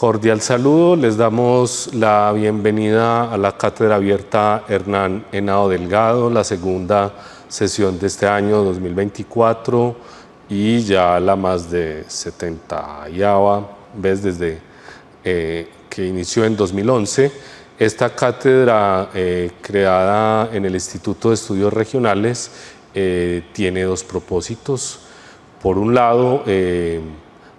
Cordial saludo, les damos la bienvenida a la Cátedra Abierta Hernán Henao Delgado, la segunda sesión de este año 2024 y ya la más de 70ª vez desde que inició en 2011. Esta cátedra creada en el Instituto de Estudios Regionales tiene dos propósitos. Por un lado,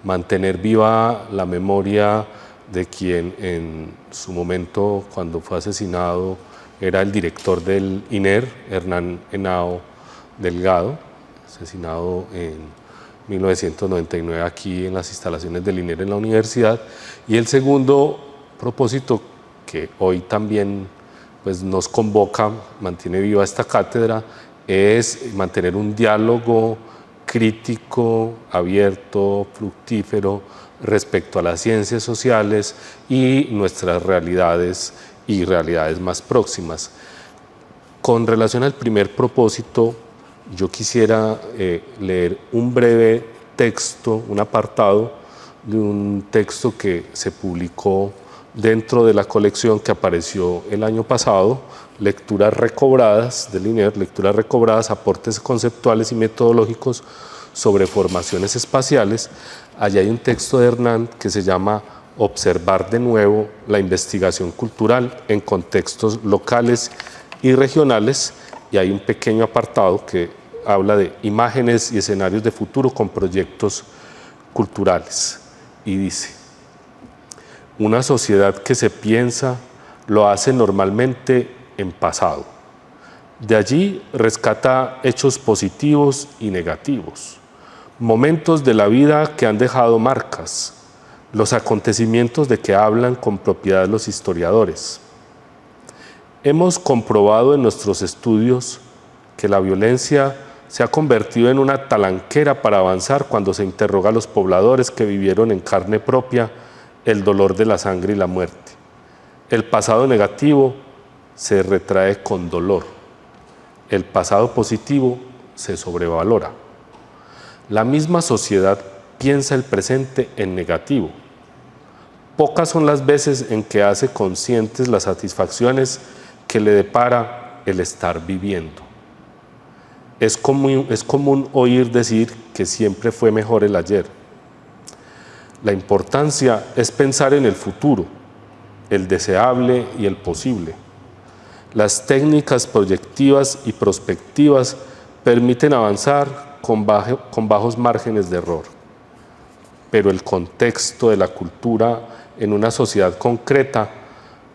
mantener viva la memoria de quien en su momento, cuando fue asesinado, era el director del INER, Hernán Henao Delgado, asesinado en 1999 aquí en las instalaciones del INER en la universidad. Y el segundo propósito, que hoy también pues, nos convoca, mantiene viva esta cátedra, es mantener un diálogo crítico, abierto, fructífero respecto a las ciencias sociales y nuestras realidades y realidades más próximas. Con relación al primer propósito, yo quisiera leer un breve texto, un apartado de un texto que se publicó dentro de la colección que apareció el año pasado, Lecturas Recobradas del INER, Lecturas Recobradas, aportes conceptuales y metodológicos sobre formaciones espaciales. Allá hay un texto de Hernán que se llama Observar de nuevo la investigación cultural en contextos locales y regionales, y hay un pequeño apartado que habla de imágenes y escenarios de futuro con proyectos culturales, y dice: una sociedad que se piensa lo hace normalmente en pasado. De allí rescata hechos positivos y negativos, momentos de la vida que han dejado marcas, los acontecimientos de que hablan con propiedad los historiadores. Hemos comprobado en nuestros estudios que la violencia se ha convertido en una talanquera para avanzar cuando se interroga a los pobladores que vivieron en carne propia el dolor de la sangre y la muerte. El pasado negativo se retrae con dolor. El pasado positivo se sobrevalora. La misma sociedad piensa el presente en negativo. Pocas son las veces en que hace conscientes las satisfacciones que le depara el estar viviendo. Es común oír decir que siempre fue mejor el ayer. La importancia es pensar en el futuro, el deseable y el posible. Las técnicas proyectivas y prospectivas permiten avanzar con bajos márgenes de error. Pero el contexto de la cultura en una sociedad concreta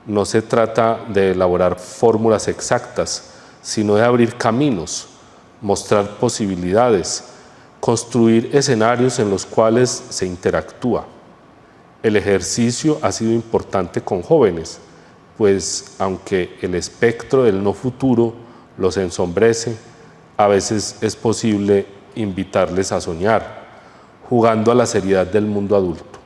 no se trata de elaborar fórmulas exactas, sino de abrir caminos, mostrar posibilidades, construir escenarios en los cuales se interactúa. El ejercicio ha sido importante con jóvenes, pues aunque el espectro del no futuro los ensombrece, a veces es posible invitarles a soñar, jugando a la seriedad del mundo adulto.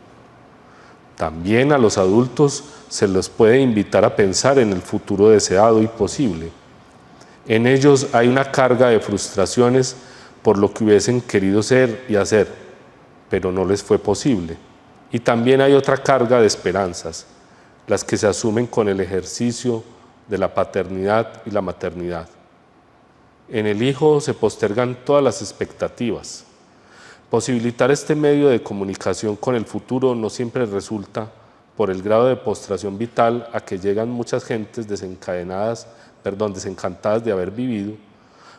También a los adultos se les puede invitar a pensar en el futuro deseado y posible. En ellos hay una carga de frustraciones por lo que hubiesen querido ser y hacer, pero no les fue posible. Y también hay otra carga de esperanzas, las que se asumen con el ejercicio de la paternidad y la maternidad. En el hijo se postergan todas las expectativas. Posibilitar este medio de comunicación con el futuro no siempre resulta, por el grado de postración vital a que llegan muchas gentes desencantadas de haber vivido,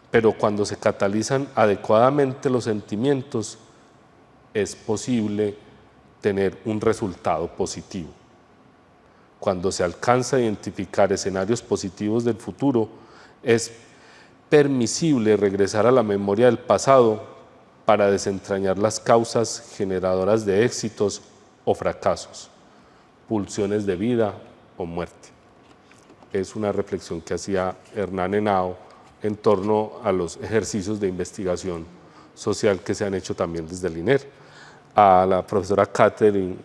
pero cuando se catalizan adecuadamente los sentimientos, es posible tener un resultado positivo. Cuando se alcanza a identificar escenarios positivos del futuro, es permisible regresar a la memoria del pasado para desentrañar las causas generadoras de éxitos o fracasos, pulsiones de vida o muerte. Es una reflexión que hacía Hernán Henao en torno a los ejercicios de investigación social que se han hecho también desde el INER. A la profesora Catherine,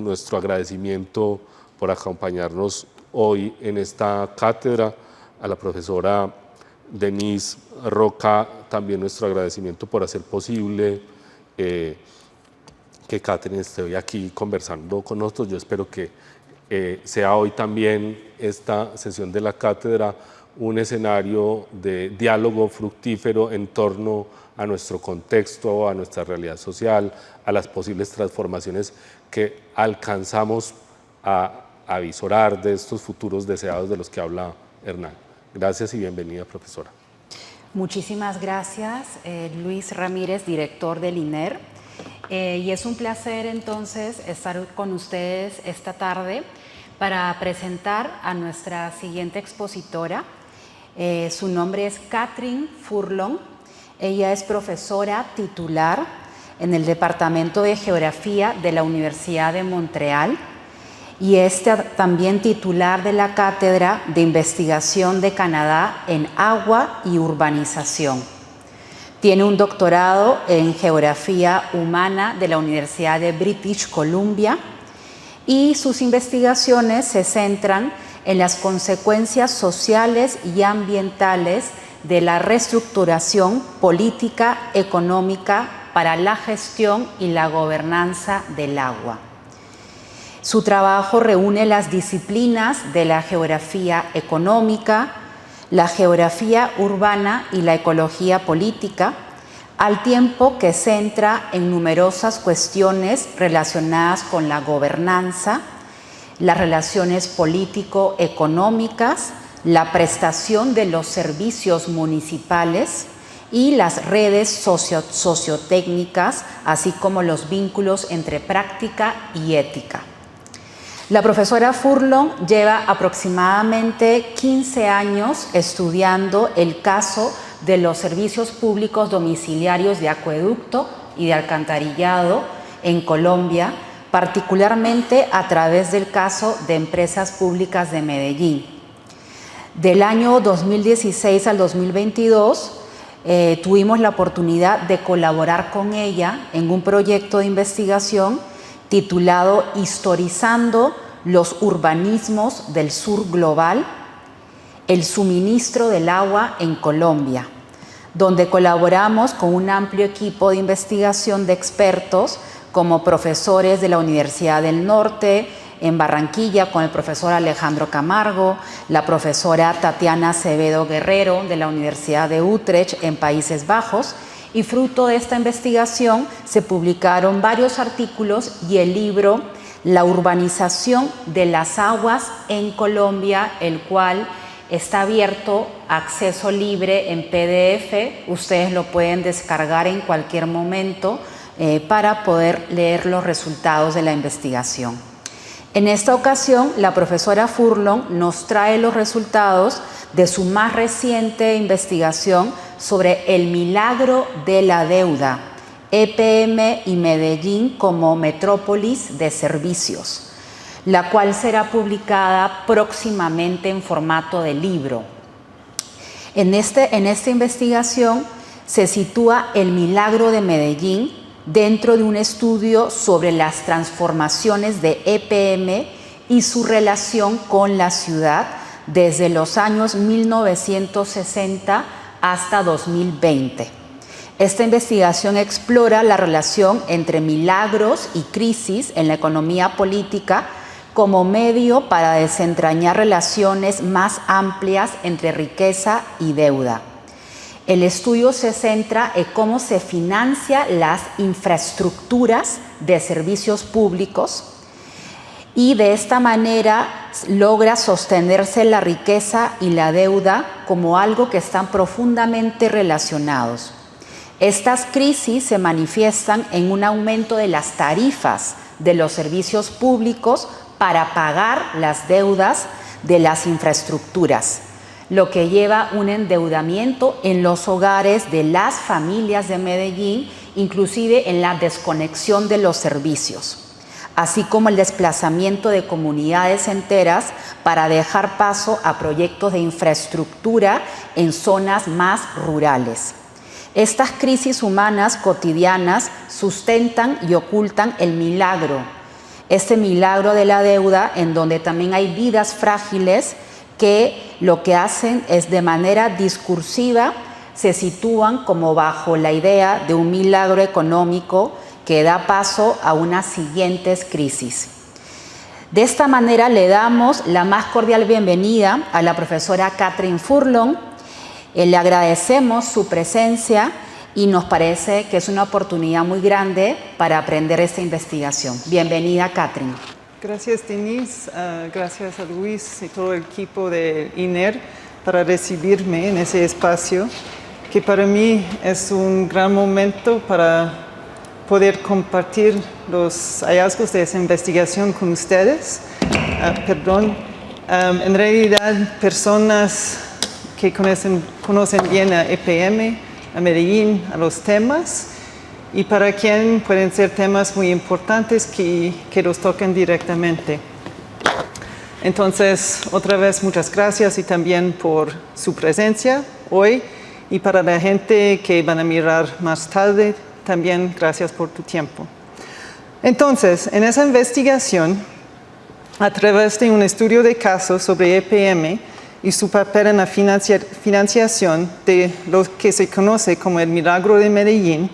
nuestro agradecimiento por acompañarnos hoy en esta cátedra. A la profesora Denise Roca, también nuestro agradecimiento por hacer posible que Catherine esté hoy aquí conversando con nosotros. Yo espero que sea hoy también esta sesión de la cátedra un escenario de diálogo fructífero en torno a nuestro contexto, a nuestra realidad social, a las posibles transformaciones que alcanzamos a avisorar de estos futuros deseados de los que habla Hernán. Gracias y bienvenida, profesora. Muchísimas gracias, Luis Ramírez, director del INER. Y es un placer entonces estar con ustedes esta tarde para presentar a nuestra siguiente expositora. Su nombre es Catherine Furlong. Ella es profesora titular en el Departamento de Geografía de la Universidad de Montreal y es también titular de la Cátedra de Investigación de Canadá en Agua y Urbanización. Tiene un doctorado en Geografía Humana de la Universidad de British Columbia y sus investigaciones se centran en las consecuencias sociales y ambientales de la reestructuración política económica para la gestión y la gobernanza del agua. Su trabajo reúne las disciplinas de la geografía económica, la geografía urbana y la ecología política, al tiempo que centra en numerosas cuestiones relacionadas con la gobernanza, las relaciones político-económicas, la prestación de los servicios municipales y las redes sociotécnicas, así como los vínculos entre práctica y ética. La profesora Furlong lleva aproximadamente 15 años estudiando el caso de los servicios públicos domiciliarios de acueducto y de alcantarillado en Colombia, particularmente a través del caso de Empresas Públicas de Medellín. Del año 2016 al 2022 tuvimos la oportunidad de colaborar con ella en un proyecto de investigación titulado Historizando los urbanismos del sur global, el suministro del agua en Colombia, donde colaboramos con un amplio equipo de investigación de expertos como profesores de la Universidad del Norte, en Barranquilla con el profesor Alejandro Camargo, la profesora Tatiana Acevedo Guerrero de la Universidad de Utrecht en Países Bajos, y fruto de esta investigación se publicaron varios artículos y el libro La urbanización de las aguas en Colombia, el cual está abierto a acceso libre en PDF. Ustedes lo pueden descargar en cualquier momento para poder leer los resultados de la investigación. En esta ocasión, la profesora Furlong nos trae los resultados de su más reciente investigación sobre el milagro de la deuda, EPM y Medellín como metrópolis de servicios, la cual será publicada próximamente en formato de libro. En esta investigación se sitúa el milagro de Medellín dentro de un estudio sobre las transformaciones de EPM y su relación con la ciudad desde los años 1960 hasta 2020. Esta investigación explora la relación entre milagros y crisis en la economía política como medio para desentrañar relaciones más amplias entre riqueza y deuda. El estudio se centra en cómo se financian las infraestructuras de servicios públicos y de esta manera logra sostenerse la riqueza y la deuda como algo que están profundamente relacionados. Estas crisis se manifiestan en un aumento de las tarifas de los servicios públicos para pagar las deudas de las infraestructuras, lo que lleva un endeudamiento en los hogares de las familias de Medellín, inclusive en la desconexión de los servicios, así como el desplazamiento de comunidades enteras para dejar paso a proyectos de infraestructura en zonas más rurales. Estas crisis humanas cotidianas sustentan y ocultan el milagro, este milagro de la deuda, en donde también hay vidas frágiles que lo que hacen es de manera discursiva se sitúan como bajo la idea de un milagro económico que da paso a unas siguientes crisis. De esta manera le damos la más cordial bienvenida a la profesora Catherine Furlong. Le agradecemos su presencia y nos parece que es una oportunidad muy grande para aprender esta investigación. Bienvenida, Catherine. Gracias, Denise. Gracias a Luis y todo el equipo de INER para recibirme en ese espacio, que para mí es un gran momento para poder compartir los hallazgos de esa investigación con ustedes. En realidad, personas que conocen bien a EPM, a Medellín, a los temas, y para quien pueden ser temas muy importantes que los toquen directamente. Entonces, otra vez, muchas gracias y también por su presencia hoy, y para la gente que van a mirar más tarde, también gracias por tu tiempo. Entonces, en esa investigación, a través de un estudio de casos sobre EPM y su papel en la financiación de lo que se conoce como el Milagro de Medellín,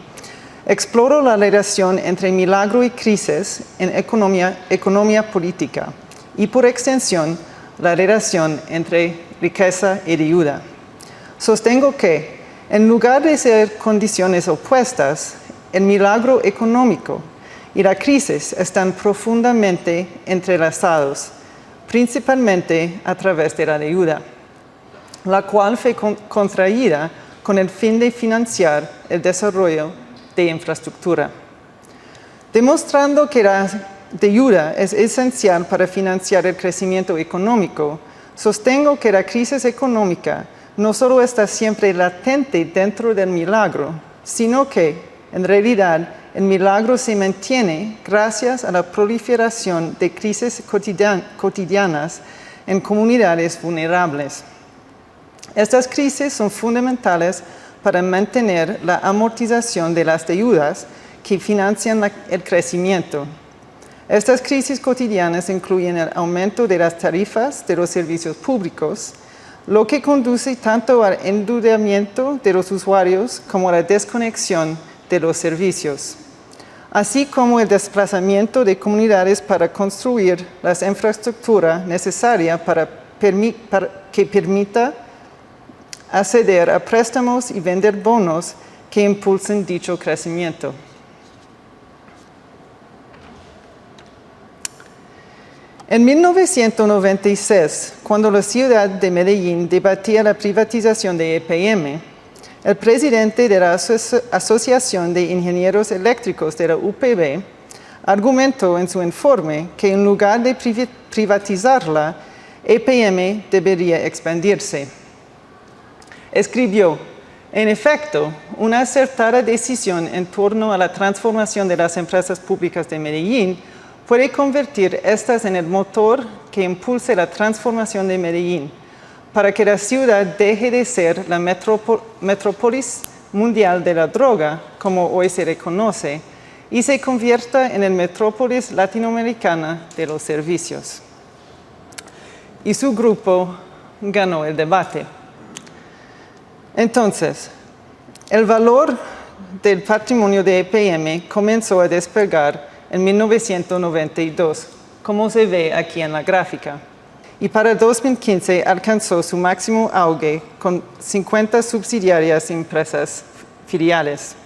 exploro la relación entre milagro y crisis en economía política y, por extensión, la relación entre riqueza y deuda. Sostengo que, en lugar de ser condiciones opuestas, el milagro económico y la crisis están profundamente entrelazados, principalmente a través de la deuda, la cual fue contraída con el fin de financiar el desarrollo de infraestructura. Demostrando que la deuda es esencial para financiar el crecimiento económico, sostengo que la crisis económica no solo está siempre latente dentro del milagro, sino que, en realidad, el milagro se mantiene gracias a la proliferación de crisis cotidianas en comunidades vulnerables. Estas crisis son fundamentales para mantener la amortización de las deudas que financian el crecimiento. Estas crisis cotidianas incluyen el aumento de las tarifas de los servicios públicos, lo que conduce tanto al endeudamiento de los usuarios como a la desconexión de los servicios, así como el desplazamiento de comunidades para construir la infraestructura necesaria que permita acceder a préstamos y vender bonos que impulsen dicho crecimiento. En 1996, cuando la ciudad de Medellín debatía la privatización de EPM, el presidente de la Asociación de Ingenieros Eléctricos de la UPB argumentó en su informe que en lugar de privatizarla, EPM debería expandirse. Escribió: en efecto, una acertada decisión en torno a la transformación de las empresas públicas de Medellín puede convertir estas en el motor que impulse la transformación de Medellín, para que la ciudad deje de ser la metrópolis mundial de la droga, como hoy se reconoce, y se convierta en el metrópolis latinoamericana de los servicios. Y su grupo ganó el debate. Entonces, el valor del patrimonio de EPM comenzó a despegar en 1992, como se ve aquí en la gráfica, y para 2015 alcanzó su máximo auge con 50 subsidiarias empresas filiales.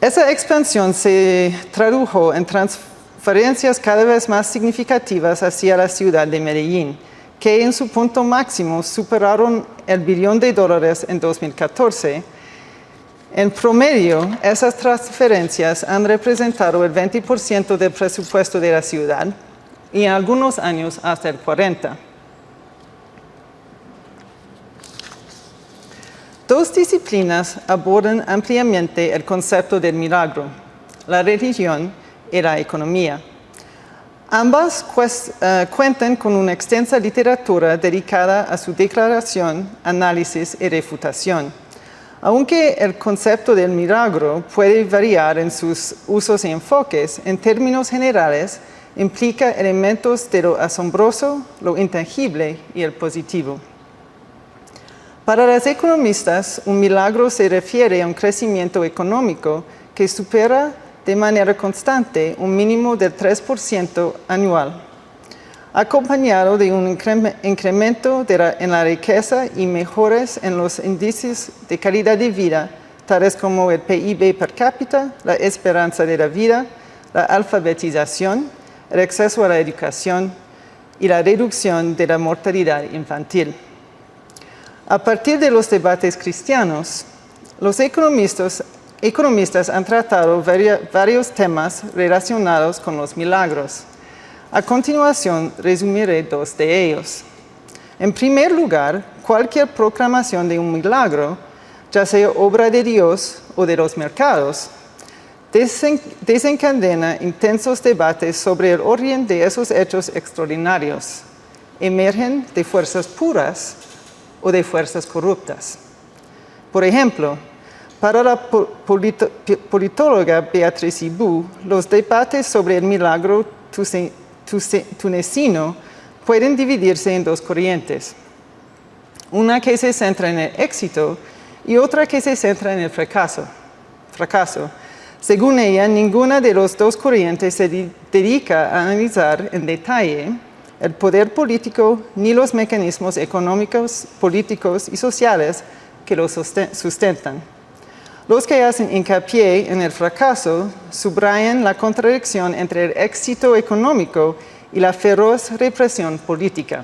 Esa expansión se tradujo en transferencias cada vez más significativas hacia la ciudad de Medellín, que en su punto máximo superaron el $1 billón en 2014. En promedio, esas transferencias han representado el 20% del presupuesto de la ciudad y en algunos años hasta el 40%. Dos disciplinas abordan ampliamente el concepto del milagro: la religión y la economía. Ambas cuentan con una extensa literatura dedicada a su declaración, análisis y refutación. Aunque el concepto del milagro puede variar en sus usos y enfoques, en términos generales implica elementos de lo asombroso, lo intangible y el positivo. Para los economistas, un milagro se refiere a un crecimiento económico que supera de manera constante un mínimo del 3% anual, acompañado de un incremento en la riqueza y mejoras en los índices de calidad de vida, tales como el PIB per cápita, la esperanza de la vida, la alfabetización, el acceso a la educación y la reducción de la mortalidad infantil. A partir de los debates cristianos, los economistas han tratado varios temas relacionados con los milagros. A continuación, resumiré dos de ellos. En primer lugar, cualquier proclamación de un milagro, ya sea obra de Dios o de los mercados, desencadena intensos debates sobre el origen de esos hechos extraordinarios. Emergen de fuerzas puras o de fuerzas corruptas. Por ejemplo, para la politóloga Beatriz Ibú, los debates sobre el milagro tunecino pueden dividirse en dos corrientes. Una que se centra en el éxito y otra que se centra en el fracaso. Según ella, ninguna de las dos corrientes se dedica a analizar en detalle el poder político ni los mecanismos económicos, políticos y sociales que los sustentan. Los que hacen hincapié en el fracaso subrayan la contradicción entre el éxito económico y la feroz represión política,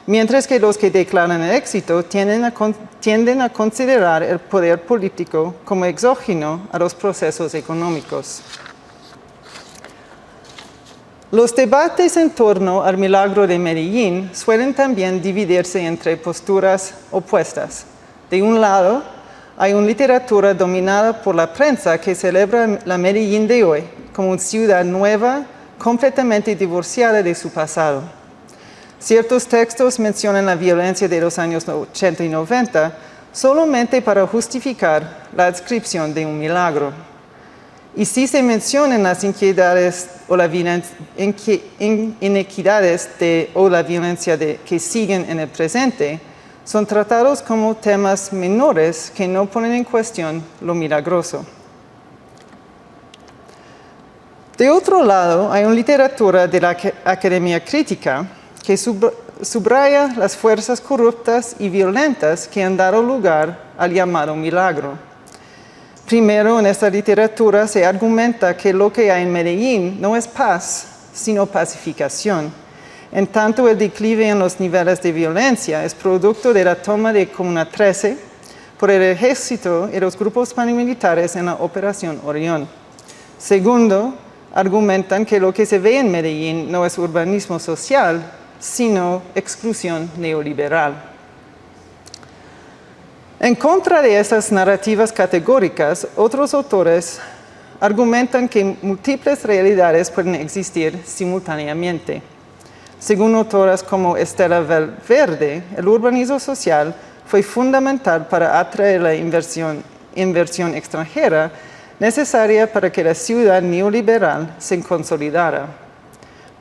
mientras que los que declaran el éxito tienden a considerar el poder político como exógeno a los procesos económicos. Los debates en torno al milagro de Medellín suelen también dividirse entre posturas opuestas. De un lado, hay una literatura dominada por la prensa que celebra la Medellín de hoy como una ciudad nueva, completamente divorciada de su pasado. Ciertos textos mencionan la violencia de los años 80 y 90 solamente para justificar la adscripción de un milagro. Y si se mencionan las inequidades o la violencia que siguen en el presente, son tratados como temas menores que no ponen en cuestión lo milagroso. De otro lado, hay una literatura de la academia crítica que subraya las fuerzas corruptas y violentas que han dado lugar al llamado milagro. Primero, en esta literatura se argumenta que lo que hay en Medellín no es paz, sino pacificación. En tanto, el declive en los niveles de violencia es producto de la toma de Comuna 13 por el ejército y los grupos paramilitares en la Operación Orión. Segundo, argumentan que lo que se ve en Medellín no es urbanismo social, sino exclusión neoliberal. En contra de estas narrativas categóricas, otros autores argumentan que múltiples realidades pueden existir simultáneamente. Según autoras como Estela Valverde, el urbanismo social fue fundamental para atraer la inversión extranjera necesaria para que la ciudad neoliberal se consolidara.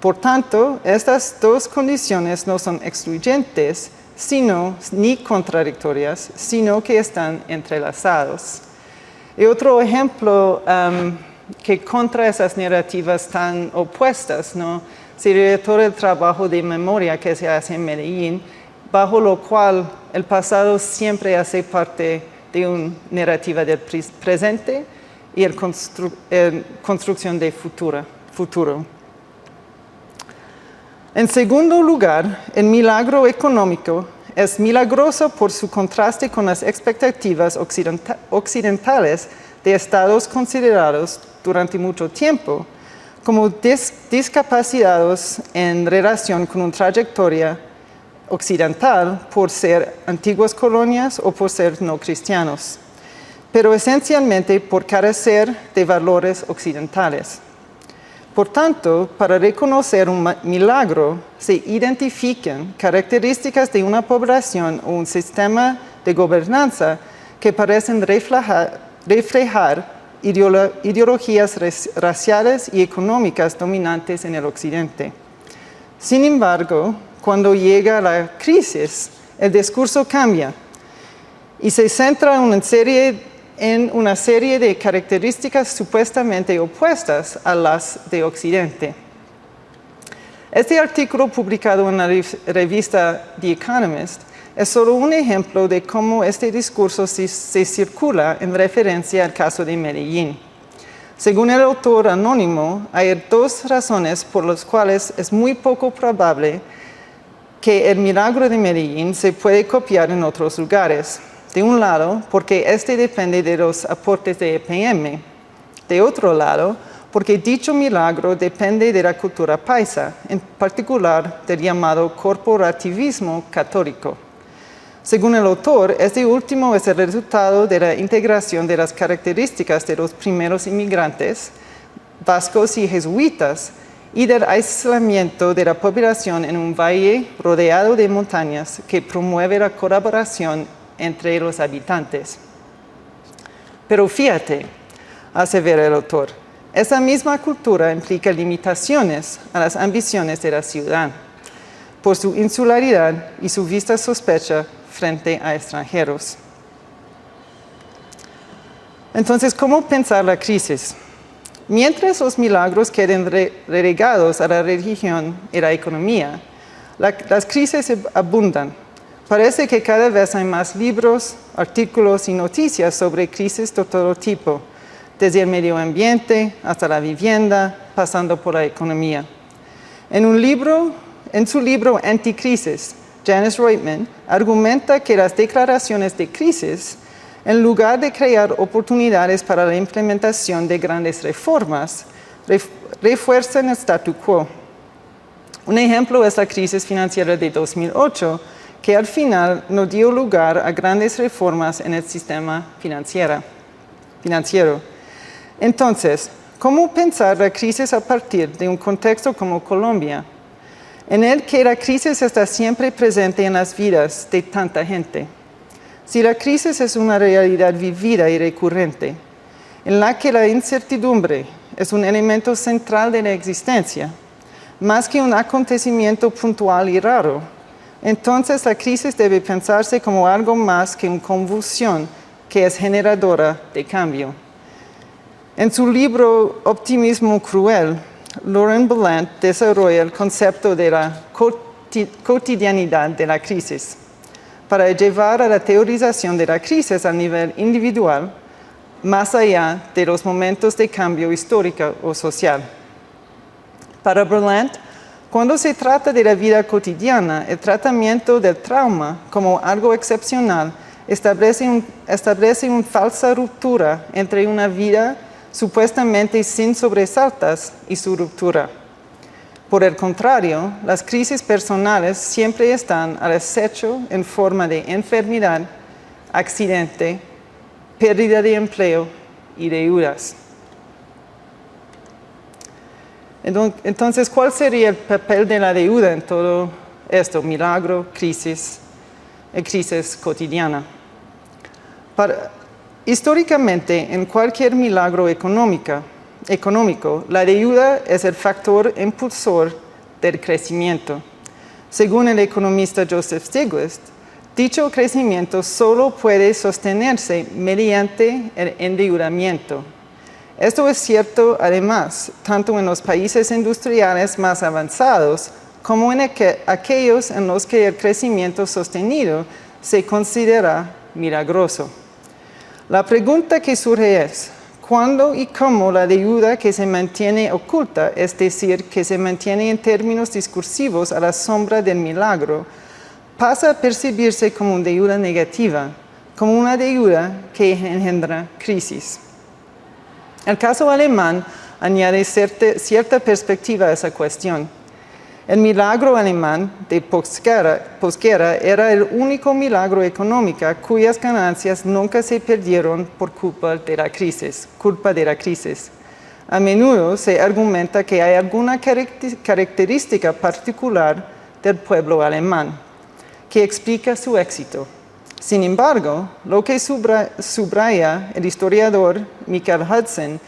Por tanto, estas dos condiciones no son excluyentes, ni contradictorias, sino que están entrelazados. Y otro ejemplo que contra esas narrativas tan opuestas, sería todo el trabajo de memoria que se hace en Medellín, bajo lo cual el pasado siempre hace parte de una narrativa del presente y la construcción de futuro. En segundo lugar, el milagro económico es milagroso por su contraste con las expectativas occidentales de estados considerados durante mucho tiempo como discapacitados en relación con una trayectoria occidental por ser antiguas colonias o por ser no cristianos, pero esencialmente por carecer de valores occidentales. Por tanto, para reconocer un milagro, se identifican características de una población o un sistema de gobernanza que parecen reflejar ideologías raciales y económicas dominantes en el occidente. Sin embargo, cuando llega la crisis, el discurso cambia y se centra en una serie de características supuestamente opuestas a las de Occidente. Este artículo publicado en la revista The Economist es solo un ejemplo de cómo este discurso se circula en referencia al caso de Medellín. Según el autor anónimo, hay dos razones por las cuales es muy poco probable que el milagro de Medellín se puede copiar en otros lugares. De un lado, porque este depende de los aportes de EPM. De otro lado, porque dicho milagro depende de la cultura paisa, en particular del llamado corporativismo católico. Según el autor, este último es el resultado de la integración de las características de los primeros inmigrantes, vascos y jesuitas, y del aislamiento de la población en un valle rodeado de montañas que promueve la colaboración entre los habitantes. Pero fíjate, asevera el autor, esa misma cultura implica limitaciones a las ambiciones de la ciudad, por su insularidad y su vista sospecha frente a extranjeros. Entonces, ¿cómo pensar la crisis? Mientras los milagros queden relegados a la religión y la economía, las crisis abundan. Parece que cada vez hay más libros, artículos y noticias sobre crisis de todo tipo, desde el medio ambiente hasta la vivienda, pasando por la economía. En su libro Anticrisis, Janice Reutemann argumenta que las declaraciones de crisis, en lugar de crear oportunidades para la implementación de grandes reformas, refuerzan el statu quo. Un ejemplo es la crisis financiera de 2008, que al final no dio lugar a grandes reformas en el sistema financiero. Entonces, ¿cómo pensar la crisis a partir de un contexto como Colombia, en el que la crisis está siempre presente en las vidas de tanta gente? Si la crisis es una realidad vivida y recurrente, en la que la incertidumbre es un elemento central de la existencia, más que un acontecimiento puntual y raro, entonces la crisis debe pensarse como algo más que una convulsión que es generadora de cambio. En su libro Optimismo Cruel, Laurent Ballant desarrolla el concepto de la cotidianidad de la crisis, para llevar a la teorización de la crisis a nivel individual, más allá de los momentos de cambio histórico o social. Para Ballant, cuando se trata de la vida cotidiana, el tratamiento del trauma como algo excepcional establece una falsa ruptura entre una vida supuestamente sin sobresaltos y su ruptura. Por el contrario, las crisis personales siempre están al acecho en forma de enfermedad, accidente, pérdida de empleo y deudas. Entonces, ¿cuál sería el papel de la deuda en todo esto? Milagro, crisis cotidiana. Históricamente, en cualquier milagro económico, la deuda es el factor impulsor del crecimiento. Según el economista Joseph Stiglitz, dicho crecimiento solo puede sostenerse mediante el endeudamiento. Esto es cierto, además, tanto en los países industriales más avanzados como en aquellos en los que el crecimiento sostenido se considera milagroso. La pregunta que surge es, ¿cuándo y cómo la deuda que se mantiene oculta, es decir, que se mantiene en términos discursivos a la sombra del milagro, pasa a percibirse como una deuda negativa, como una deuda que engendra crisis? El caso alemán añade cierta perspectiva a esa cuestión. El milagro alemán de posguerra era el único milagro económico cuyas ganancias nunca se perdieron por culpa de la crisis. A menudo se argumenta que hay alguna característica particular del pueblo alemán que explica su éxito. Sin embargo, lo que subraya el historiador Michael Hudson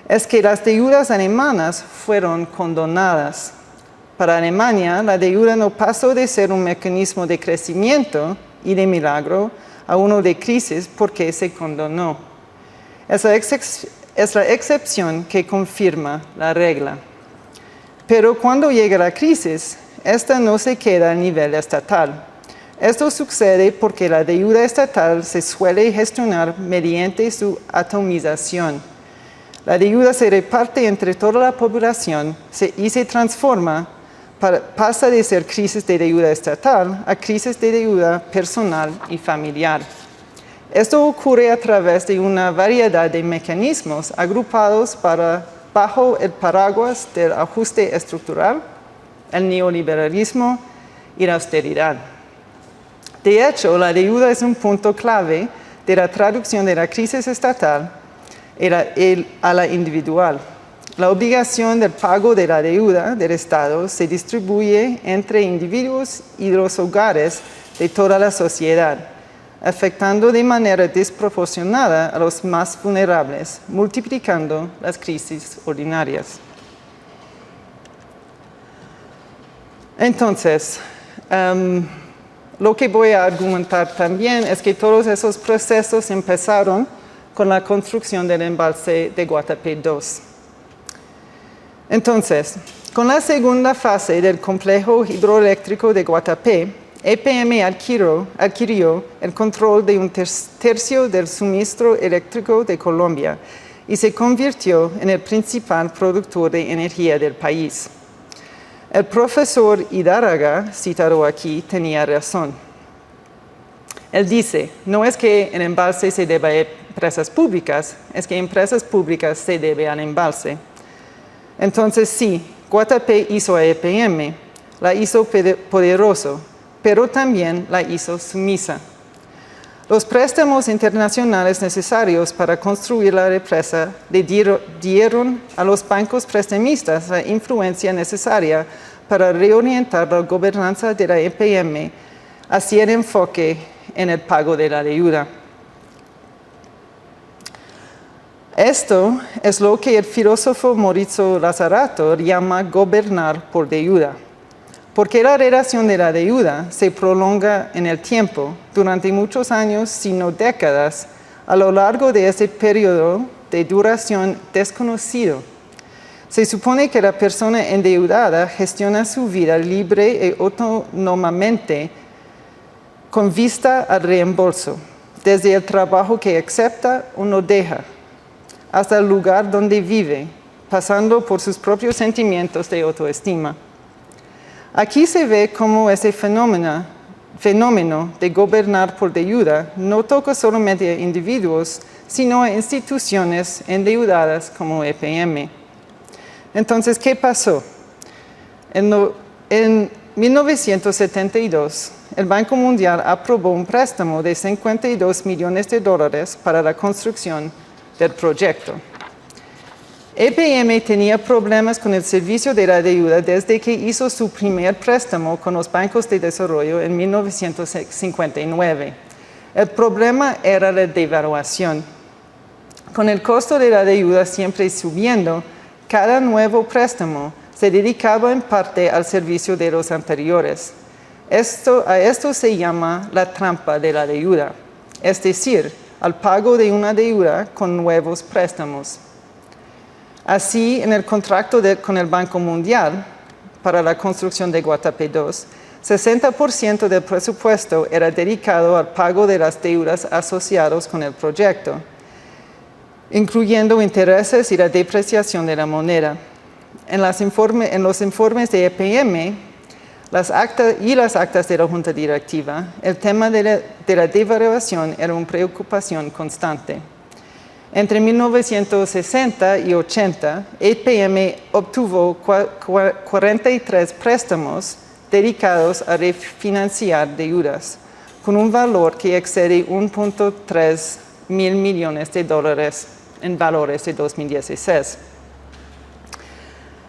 es que las deudas alemanas fueron condonadas. Para Alemania, la deuda no pasó de ser un mecanismo de crecimiento y de milagro a uno de crisis porque se condonó. Es la excepción que confirma la regla. Pero cuando llega la crisis, esta no se queda a nivel estatal. Esto sucede porque la deuda estatal se suele gestionar mediante su atomización. La deuda se reparte entre toda la población y se transforma, pasa de ser crisis de deuda estatal a crisis de deuda personal y familiar. Esto ocurre a través de una variedad de mecanismos agrupados bajo el paraguas del ajuste estructural, el neoliberalismo y la austeridad. De hecho, la deuda es un punto clave de la traducción de la crisis estatal a la individual. La obligación del pago de la deuda del Estado se distribuye entre individuos y los hogares de toda la sociedad, afectando de manera desproporcionada a los más vulnerables, multiplicando las crisis ordinarias. Entonces, lo que voy a argumentar también es que todos esos procesos empezaron con la construcción del embalse de Guatapé II. Entonces, con la segunda fase del complejo hidroeléctrico de Guatapé, EPM adquirió el control de un tercio del suministro eléctrico de Colombia y se convirtió en el principal productor de energía del país. El profesor Hidárraga, citado aquí, tenía razón. Él dice, no es que el embalse se deba a empresas públicas, es que empresas públicas se debe al embalse. Entonces sí, Guatapé hizo a EPM, la hizo poderoso, pero también la hizo sumisa. Los préstamos internacionales necesarios para construir la represa le dieron a los bancos prestamistas la influencia necesaria para reorientar la gobernanza de la EPM hacia el enfoque en el pago de la deuda. Esto es lo que el filósofo Maurizio Lazzarato llama gobernar por deuda, porque la relación de la deuda se prolonga en el tiempo, durante muchos años, si no décadas, a lo largo de ese periodo de duración desconocido. Se supone que la persona endeudada gestiona su vida libre y autónomamente con vista al reembolso, desde el trabajo que acepta o no deja, hasta el lugar donde vive, pasando por sus propios sentimientos de autoestima. Aquí se ve cómo ese fenómeno de gobernar por deuda no toca solamente a individuos, sino a instituciones endeudadas como EPM. Entonces, ¿qué pasó? En 1972, el Banco Mundial aprobó un préstamo de $52 millones para la construcción del proyecto. EPM tenía problemas con el servicio de la deuda desde que hizo su primer préstamo con los bancos de desarrollo en 1959. El problema era la devaluación. Con el costo de la deuda siempre subiendo, cada nuevo préstamo se dedicaba en parte al servicio de los anteriores. A esto se llama la trampa de la deuda, es decir, al pago de una deuda con nuevos préstamos. Así, en el contrato con el Banco Mundial para la construcción de Guatapé II, 60% del presupuesto era dedicado al pago de las deudas asociadas con el proyecto, incluyendo intereses y la depreciación de la moneda. En los informes de EPM las actas de la Junta Directiva, el tema de la devaluación era una preocupación constante. Entre 1960 y 80, EPM obtuvo 43 préstamos dedicados a refinanciar deudas, con un valor que excede $1.3 mil millones en valores de 2016.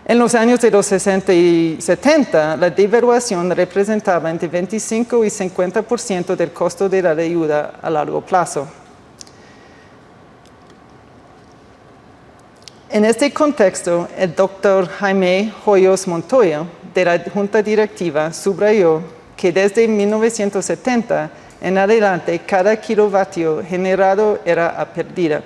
En los años de los 60 y 70, la devaluación representaba entre 25 y 50% del costo de la deuda a largo plazo. En este contexto, el doctor Jaime Hoyos Montoya, de la Junta Directiva, subrayó que desde 1970 en adelante, cada kilovatio generado era a pérdida.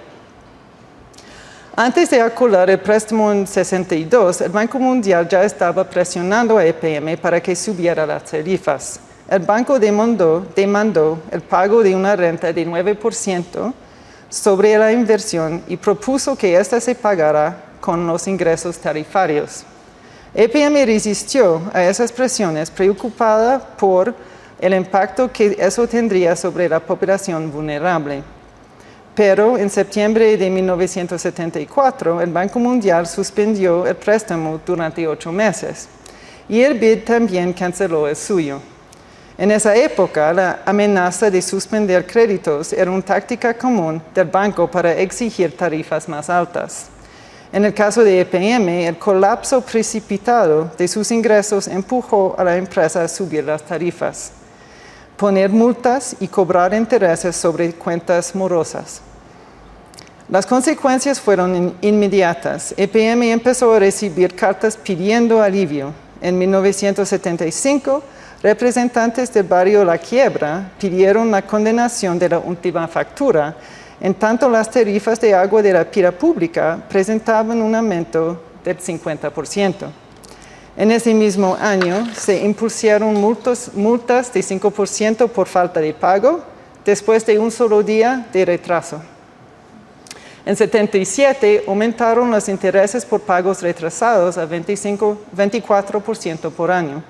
Antes de acular el préstamo en 62, el Banco Mundial ya estaba presionando a EPM para que subiera las tarifas. El banco demandó el pago de una renta de 9% sobre la inversión y propuso que ésta se pagara con los ingresos tarifarios. EPM resistió a esas presiones, preocupada por el impacto que eso tendría sobre la población vulnerable. Pero en septiembre de 1974, el Banco Mundial suspendió el préstamo durante 8 meses y el BID también canceló el suyo. En esa época, la amenaza de suspender créditos era una táctica común del banco para exigir tarifas más altas. En el caso de EPM, el colapso precipitado de sus ingresos empujó a la empresa a subir las tarifas, poner multas y cobrar intereses sobre cuentas morosas. Las consecuencias fueron inmediatas. EPM empezó a recibir cartas pidiendo alivio. En 1975, representantes del barrio La Quiebra pidieron la condenación de la última factura, en tanto las tarifas de agua de la pila pública presentaban un aumento del 50%. En ese mismo año se impusieron multas de 5% por falta de pago, después de un solo día de retraso. En 77 aumentaron los intereses por pagos retrasados a 24% por año.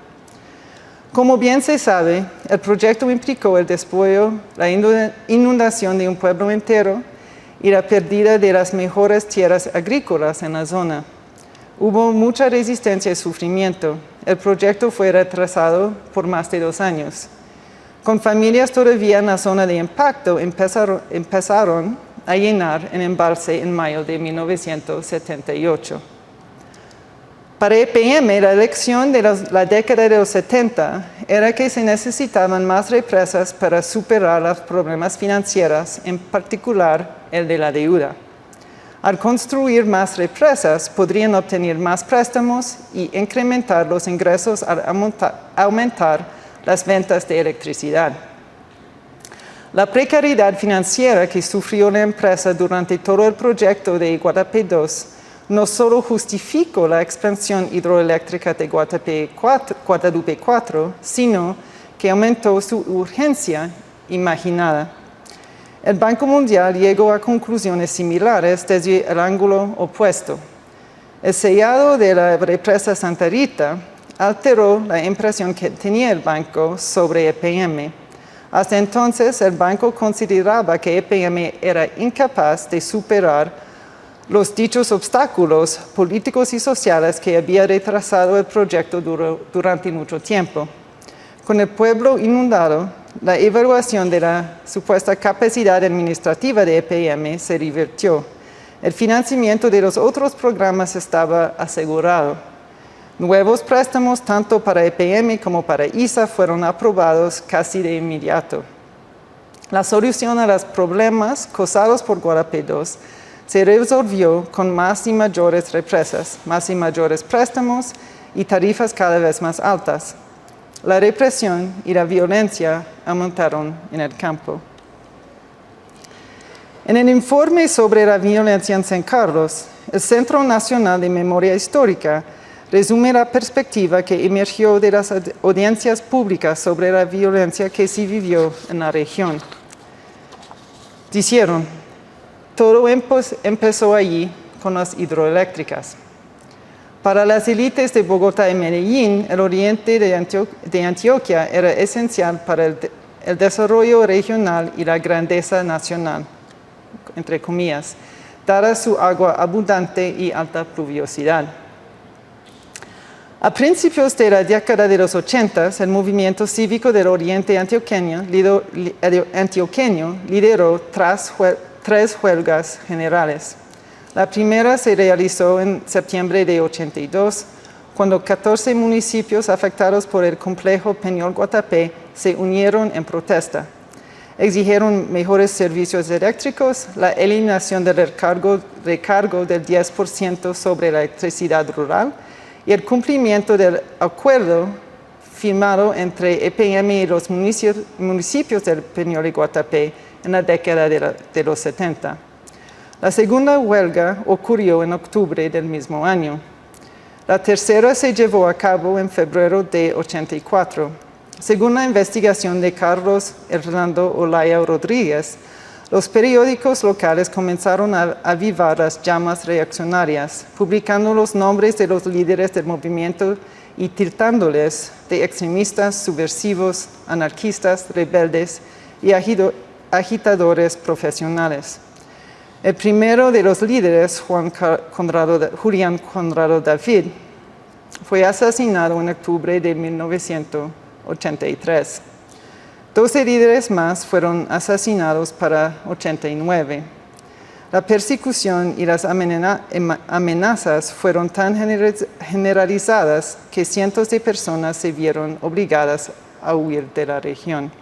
Como bien se sabe, el proyecto implicó el despojo, la inundación de un pueblo entero y la pérdida de las mejores tierras agrícolas en la zona. Hubo mucha resistencia y sufrimiento. El proyecto fue retrasado por más de 2 años. Con familias todavía en la zona de impacto, empezaron a llenar el embalse en mayo de 1978. Para EPM, la lección de la década de los 70 era que se necesitaban más represas para superar los problemas financieros, en particular el de la deuda. Al construir más represas, podrían obtener más préstamos y incrementar los ingresos al aumentar las ventas de electricidad. La precariedad financiera que sufrió la empresa durante todo el proyecto de Guatapé 2 no solo justificó la expansión hidroeléctrica de Guadalupe 4, sino que aumentó su urgencia imaginada. El Banco Mundial llegó a conclusiones similares desde el ángulo opuesto. El sellado de la represa Santa Rita alteró la impresión que tenía el banco sobre EPM. Hasta entonces, el banco consideraba que EPM era incapaz de superar los dichos obstáculos políticos y sociales que había retrasado el proyecto durante mucho tiempo. Con el pueblo inundado, la evaluación de la supuesta capacidad administrativa de EPM se revirtió. El financiamiento de los otros programas estaba asegurado. Nuevos préstamos, tanto para EPM como para ISA, fueron aprobados casi de inmediato. La solución a los problemas causados por Guatapé 2 se resolvió con más y mayores represas, más y mayores préstamos y tarifas cada vez más altas. La represión y la violencia aumentaron en el campo. En el informe sobre la violencia en San Carlos, el Centro Nacional de Memoria Histórica resume la perspectiva que emergió de las audiencias públicas sobre la violencia que se vivió en la región. Dijeron: todo empezó allí con las hidroeléctricas. Para las élites de Bogotá y Medellín, el oriente de Antioquia era esencial para el desarrollo regional y la grandeza nacional, entre comillas, dada su agua abundante y alta pluviosidad. A principios de la década de los 80, el movimiento cívico del oriente antioqueño lideró 3 huelgas generales. La primera se realizó en septiembre de 82, cuando 14 municipios afectados por el complejo Peñol-Guatapé se unieron en protesta. Exigieron mejores servicios eléctricos, la eliminación del recargo del 10% sobre la electricidad rural y el cumplimiento del acuerdo firmado entre EPM y los municipios del Peñol y Guatapé en la década de los 70. La segunda huelga ocurrió en octubre del mismo año. La tercera se llevó a cabo en febrero de 84. Según la investigación de Carlos Hernando Olaya Rodríguez, los periódicos locales comenzaron a avivar las llamas reaccionarias, publicando los nombres de los líderes del movimiento y tildándoles de extremistas, subversivos, anarquistas, rebeldes y agitadores profesionales. El primero de los líderes, Julián Conrado David, fue asesinado en octubre de 1983. 12 líderes más fueron asesinados para 89. La persecución y las amenazas fueron tan generalizadas que cientos de personas se vieron obligadas a huir de la región.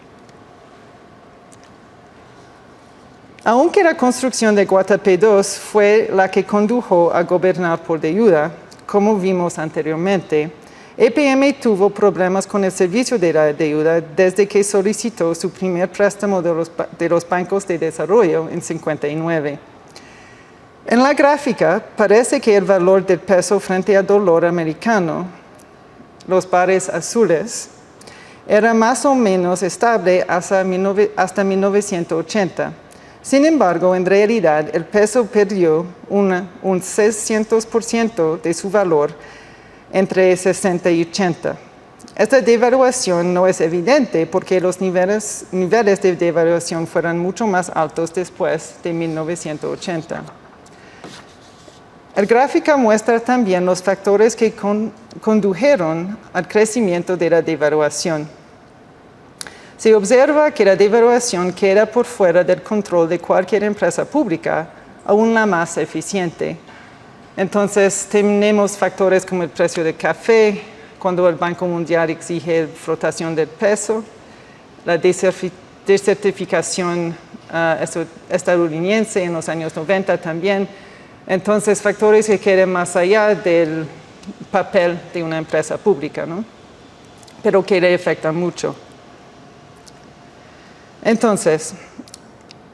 Aunque la construcción de Guatapé II fue la que condujo a gobernar por deuda, como vimos anteriormente, EPM tuvo problemas con el servicio de la deuda desde que solicitó su primer préstamo de los bancos de desarrollo en 59. En la gráfica parece que el valor del peso frente al dólar americano, los bares azules, era más o menos estable hasta 1980. Sin embargo, en realidad, el peso perdió un 600% de su valor entre 60 y 80. Esta devaluación no es evidente porque los niveles de devaluación fueron mucho más altos después de 1980. El gráfico muestra también los factores que condujeron al crecimiento de la devaluación. Se observa que la devaluación queda por fuera del control de cualquier empresa pública, aún la más eficiente. Entonces, tenemos factores como el precio del café, cuando el Banco Mundial exige flotación del peso, la desertificación estadounidense en los años 90 también. Entonces, factores que quedan más allá del papel de una empresa pública, ¿no? Pero que le afectan mucho. Entonces,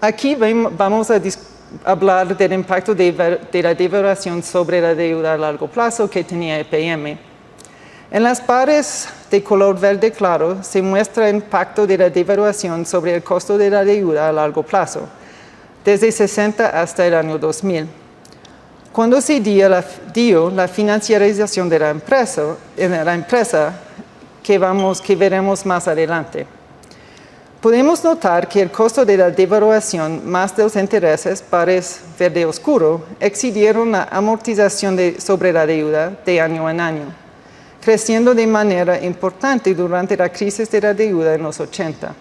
aquí vamos a hablar del impacto de la devaluación sobre la deuda a largo plazo que tenía EPM. En las barras de color verde claro se muestra el impacto de la devaluación sobre el costo de la deuda a largo plazo, desde 60 hasta el año 2000. Cuando se dio la financiarización de la empresa que veremos más adelante. Podemos notar que el costo de la devaluación más de los intereses, pares verde oscuro, excedieron la amortización sobre la deuda de año en año, creciendo de manera importante durante la crisis de la deuda en los 80.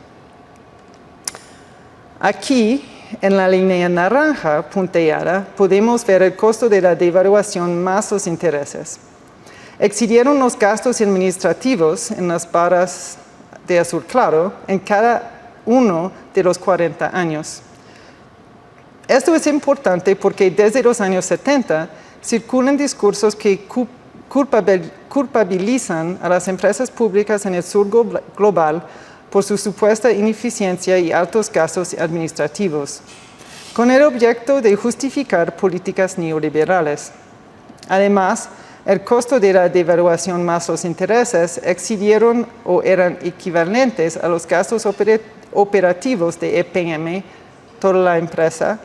Aquí, en la línea naranja punteada, podemos ver el costo de la devaluación más los intereses. Excedieron los gastos administrativos en las barras de azul claro en cada uno de los 40 años. Esto es importante porque desde los años 70 circulan discursos que culpabilizan a las empresas públicas en el sur global por su supuesta ineficiencia y altos gastos administrativos, con el objeto de justificar políticas neoliberales. Además, el costo de la devaluación más los intereses excedieron o eran equivalentes a los gastos operativos de EPM, toda la empresa,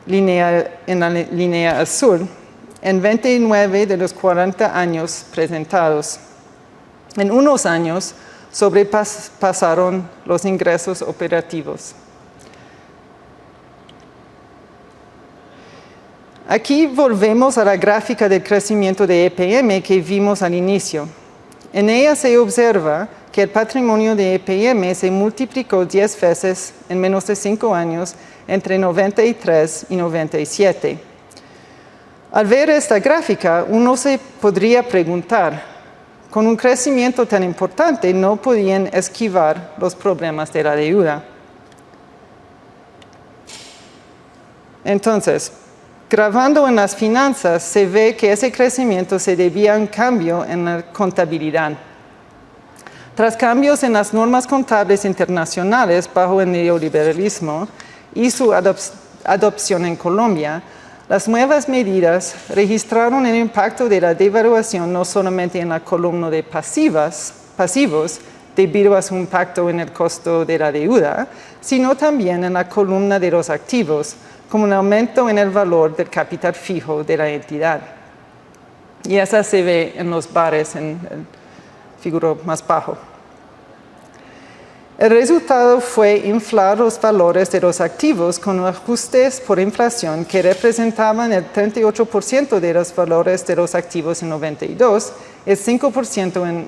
en la línea azul, en 29 de los 40 años presentados. En unos años sobrepasaron los ingresos operativos. Aquí volvemos a la gráfica del crecimiento de EPM que vimos al inicio. En ella se observa que el patrimonio de EPM se multiplicó 10 veces en menos de 5 años entre 93 y 97. Al ver esta gráfica, uno se podría preguntar, con un crecimiento tan importante no podían esquivar los problemas de la deuda. Entonces, grabando en las finanzas, se ve que ese crecimiento se debía a un cambio en la contabilidad. Tras cambios en las normas contables internacionales bajo el neoliberalismo y su adopción en Colombia, las nuevas medidas registraron el impacto de la devaluación no solamente en la columna de pasivos, debido a su impacto en el costo de la deuda, sino también en la columna de los activos, como un aumento en el valor del capital fijo de la entidad. Y esa se ve en los bares en el figura más bajo. El resultado fue inflar los valores de los activos con ajustes por inflación que representaban el 38% de los valores de los activos en 92, el 5% en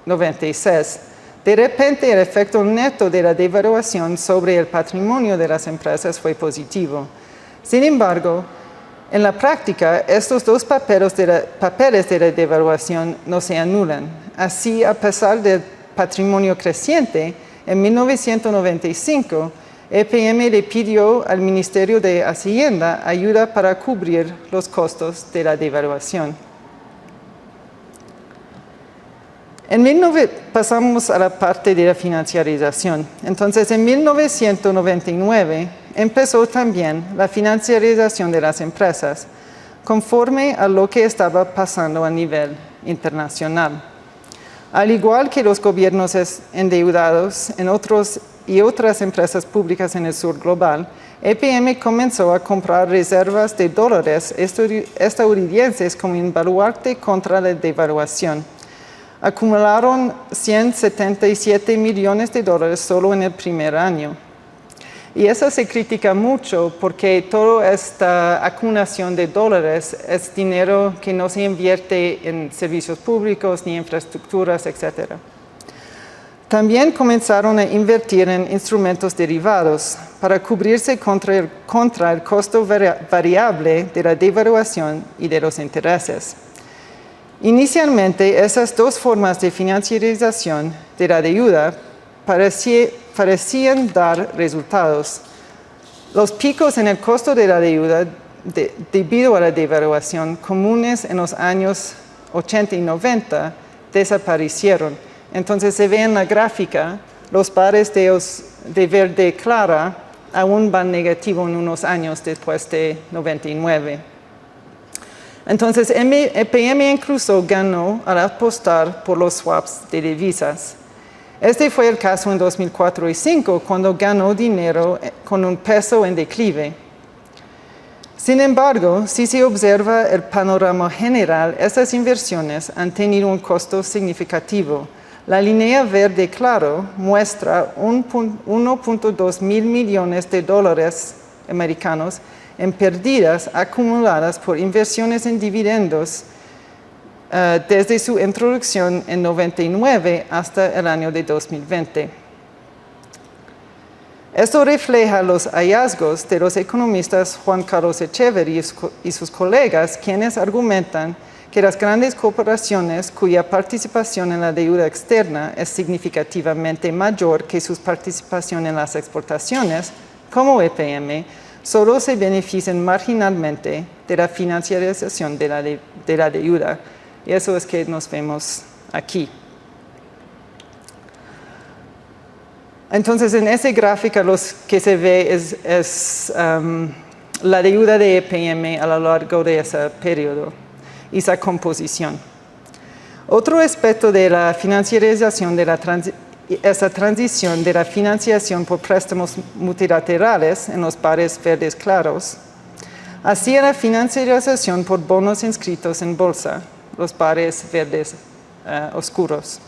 96. De repente, el efecto neto de la devaluación sobre el patrimonio de las empresas fue positivo. Sin embargo, en la práctica, estos dos papeles de la devaluación no se anulan. Así, a pesar del patrimonio creciente, en 1995, EPM le pidió al Ministerio de Hacienda ayuda para cubrir los costos de la devaluación. Pasamos a la parte de la financiarización. Entonces, en 1999 empezó también la financiarización de las empresas, conforme a lo que estaba pasando a nivel internacional. Al igual que los gobiernos endeudados en otras empresas públicas en el sur global, EPM comenzó a comprar reservas de dólares estadounidenses como un baluarte contra la devaluación. Acumularon 177 millones de dólares solo en el primer año. Y eso se critica mucho porque toda esta acumulación de dólares es dinero que no se invierte en servicios públicos ni infraestructuras, etc. También comenzaron a invertir en instrumentos derivados para cubrirse contra el costo variable de la devaluación y de los intereses. Inicialmente, esas dos formas de financiarización de la deuda parecían dar resultados. Los picos en el costo de la deuda debido a la devaluación comunes en los años 80 y 90 desaparecieron. Entonces se ve en la gráfica, los pares de verde clara aún van negativo en unos años después de 99. Entonces EPM incluso ganó al apostar por los swaps de divisas. Este fue el caso en 2004 y 2005, cuando ganó dinero con un peso en declive. Sin embargo, si se observa el panorama general, estas inversiones han tenido un costo significativo. La línea verde claro muestra 1.2 mil millones de dólares americanos en pérdidas acumuladas por inversiones en dividendos desde su introducción en 99 hasta el año de 2020. Esto refleja los hallazgos de los economistas Juan Carlos Echeverry y sus colegas, quienes argumentan que las grandes corporaciones cuya participación en la deuda externa es significativamente mayor que su participación en las exportaciones, como EPM, solo se benefician marginalmente de la financiarización de la deuda. Y eso es que nos vemos aquí. Entonces, en esa gráfica lo que se ve es la deuda de EPM a lo largo de ese periodo y esa composición. Otro aspecto de la financiarización esa transición de la financiación por préstamos multilaterales en los bares verdes claros hacia la financiarización por bonos inscritos en bolsa, los bares verdes oscuros.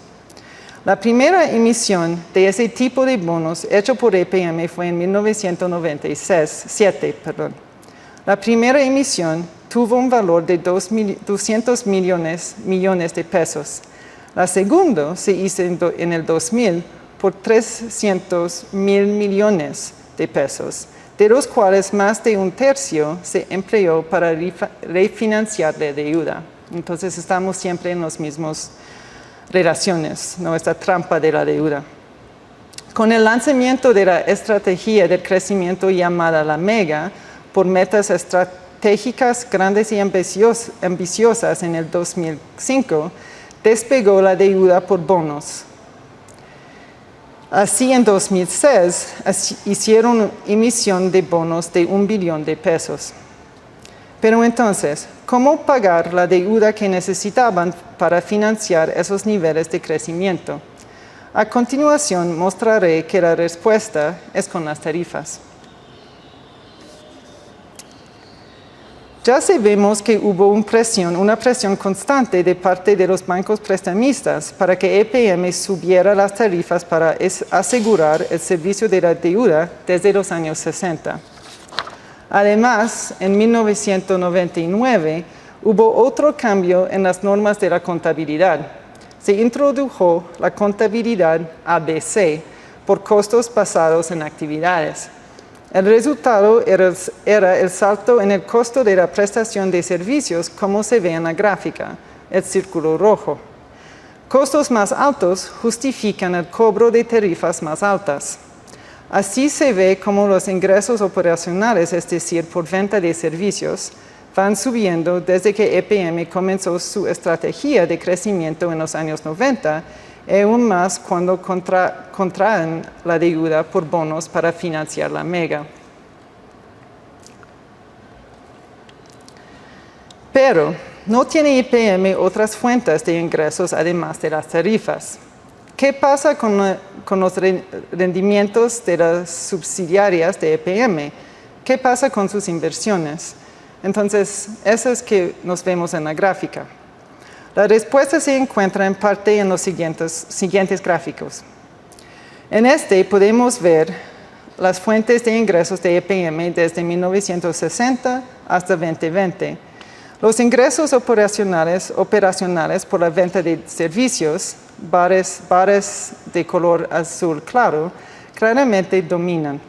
La primera emisión de ese tipo de bonos hecho por EPM fue en 1997. La primera emisión tuvo un valor de 200 millones de pesos. La segunda se hizo en el 2000 por 300 mil millones de pesos, de los cuales más de un tercio se empleó para refinanciar la deuda. Entonces estamos siempre en las mismas relaciones, ¿no? Esta trampa de la deuda. Con el lanzamiento de la estrategia del crecimiento llamada la MEGA, por metas estratégicas grandes y ambiciosas en el 2005, despegó la deuda por bonos. Así, en 2006, hicieron emisión de bonos de $1 billón. Pero entonces, ¿cómo pagar la deuda que necesitaban para financiar esos niveles de crecimiento? A continuación, mostraré que la respuesta es con las tarifas. Ya sabemos que hubo una presión constante de parte de los bancos prestamistas para que EPM subiera las tarifas para asegurar el servicio de la deuda desde los años 60. Además, en 1999 hubo otro cambio en las normas de la contabilidad. Se introdujo la contabilidad ABC por costos basados en actividades. El resultado era el salto en el costo de la prestación de servicios, como se ve en la gráfica, el círculo rojo. Costos más altos justifican el cobro de tarifas más altas. Así se ve cómo los ingresos operacionales, es decir, por venta de servicios, van subiendo desde que EPM comenzó su estrategia de crecimiento en los años 90, y aún más cuando contraen la deuda por bonos para financiar la mega. Pero no tiene EPM otras fuentes de ingresos además de las tarifas. ¿Qué pasa con los rendimientos de las subsidiarias de EPM? ¿Qué pasa con sus inversiones? Entonces, eso es que nos vemos en la gráfica. La respuesta se encuentra en parte en los siguientes gráficos. En este podemos ver las fuentes de ingresos de EPM desde 1960 hasta 2020. Los ingresos operacionales por la venta de servicios, bares de color azul claro, claramente dominan.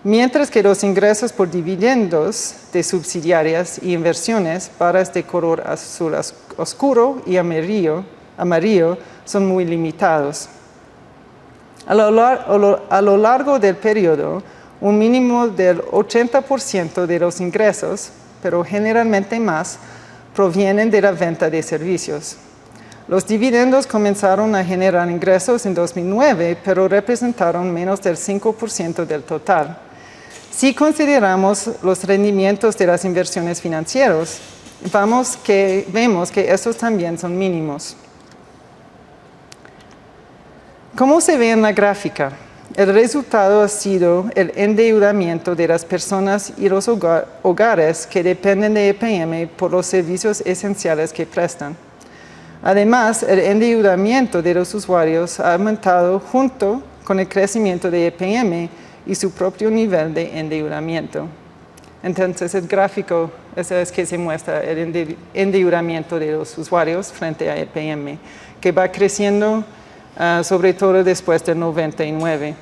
Mientras que los ingresos por dividendos de subsidiarias y inversiones, barras de color azul oscuro y amarillo, son muy limitados. A lo largo del periodo, un mínimo del 80% de los ingresos, pero generalmente más, provienen de la venta de servicios. Los dividendos comenzaron a generar ingresos en 2009, pero representaron menos del 5% del total. Si consideramos los rendimientos de las inversiones financieras, vemos que estos también son mínimos. Como se ve en la gráfica, el resultado ha sido el endeudamiento de las personas y los hogares que dependen de EPM por los servicios esenciales que prestan. Además, el endeudamiento de los usuarios ha aumentado junto con el crecimiento de EPM y su propio nivel de endeudamiento. Entonces, el gráfico es que se muestra el endeudamiento de los usuarios frente a EPM, que va creciendo sobre todo después del 99.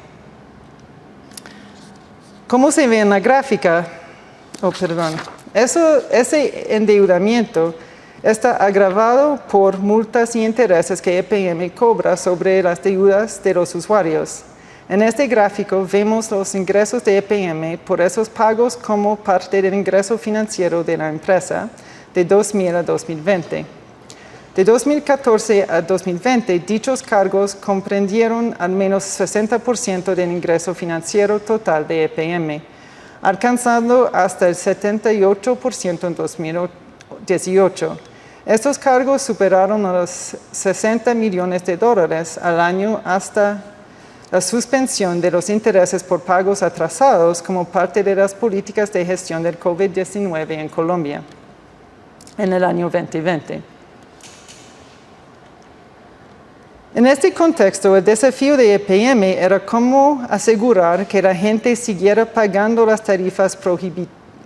Como se ve en la gráfica, ese endeudamiento está agravado por multas y intereses que EPM cobra sobre las deudas de los usuarios. En este gráfico vemos los ingresos de EPM por esos pagos como parte del ingreso financiero de la empresa de 2000 a 2020. De 2014 a 2020, dichos cargos comprendieron al menos 60% del ingreso financiero total de EPM, alcanzando hasta el 78% en 2018. Estos cargos superaron a los $60 millones al año hasta la suspensión de los intereses por pagos atrasados como parte de las políticas de gestión del COVID-19 en Colombia en el año 2020. En este contexto, el desafío de EPM era cómo asegurar que la gente siguiera pagando las tarifas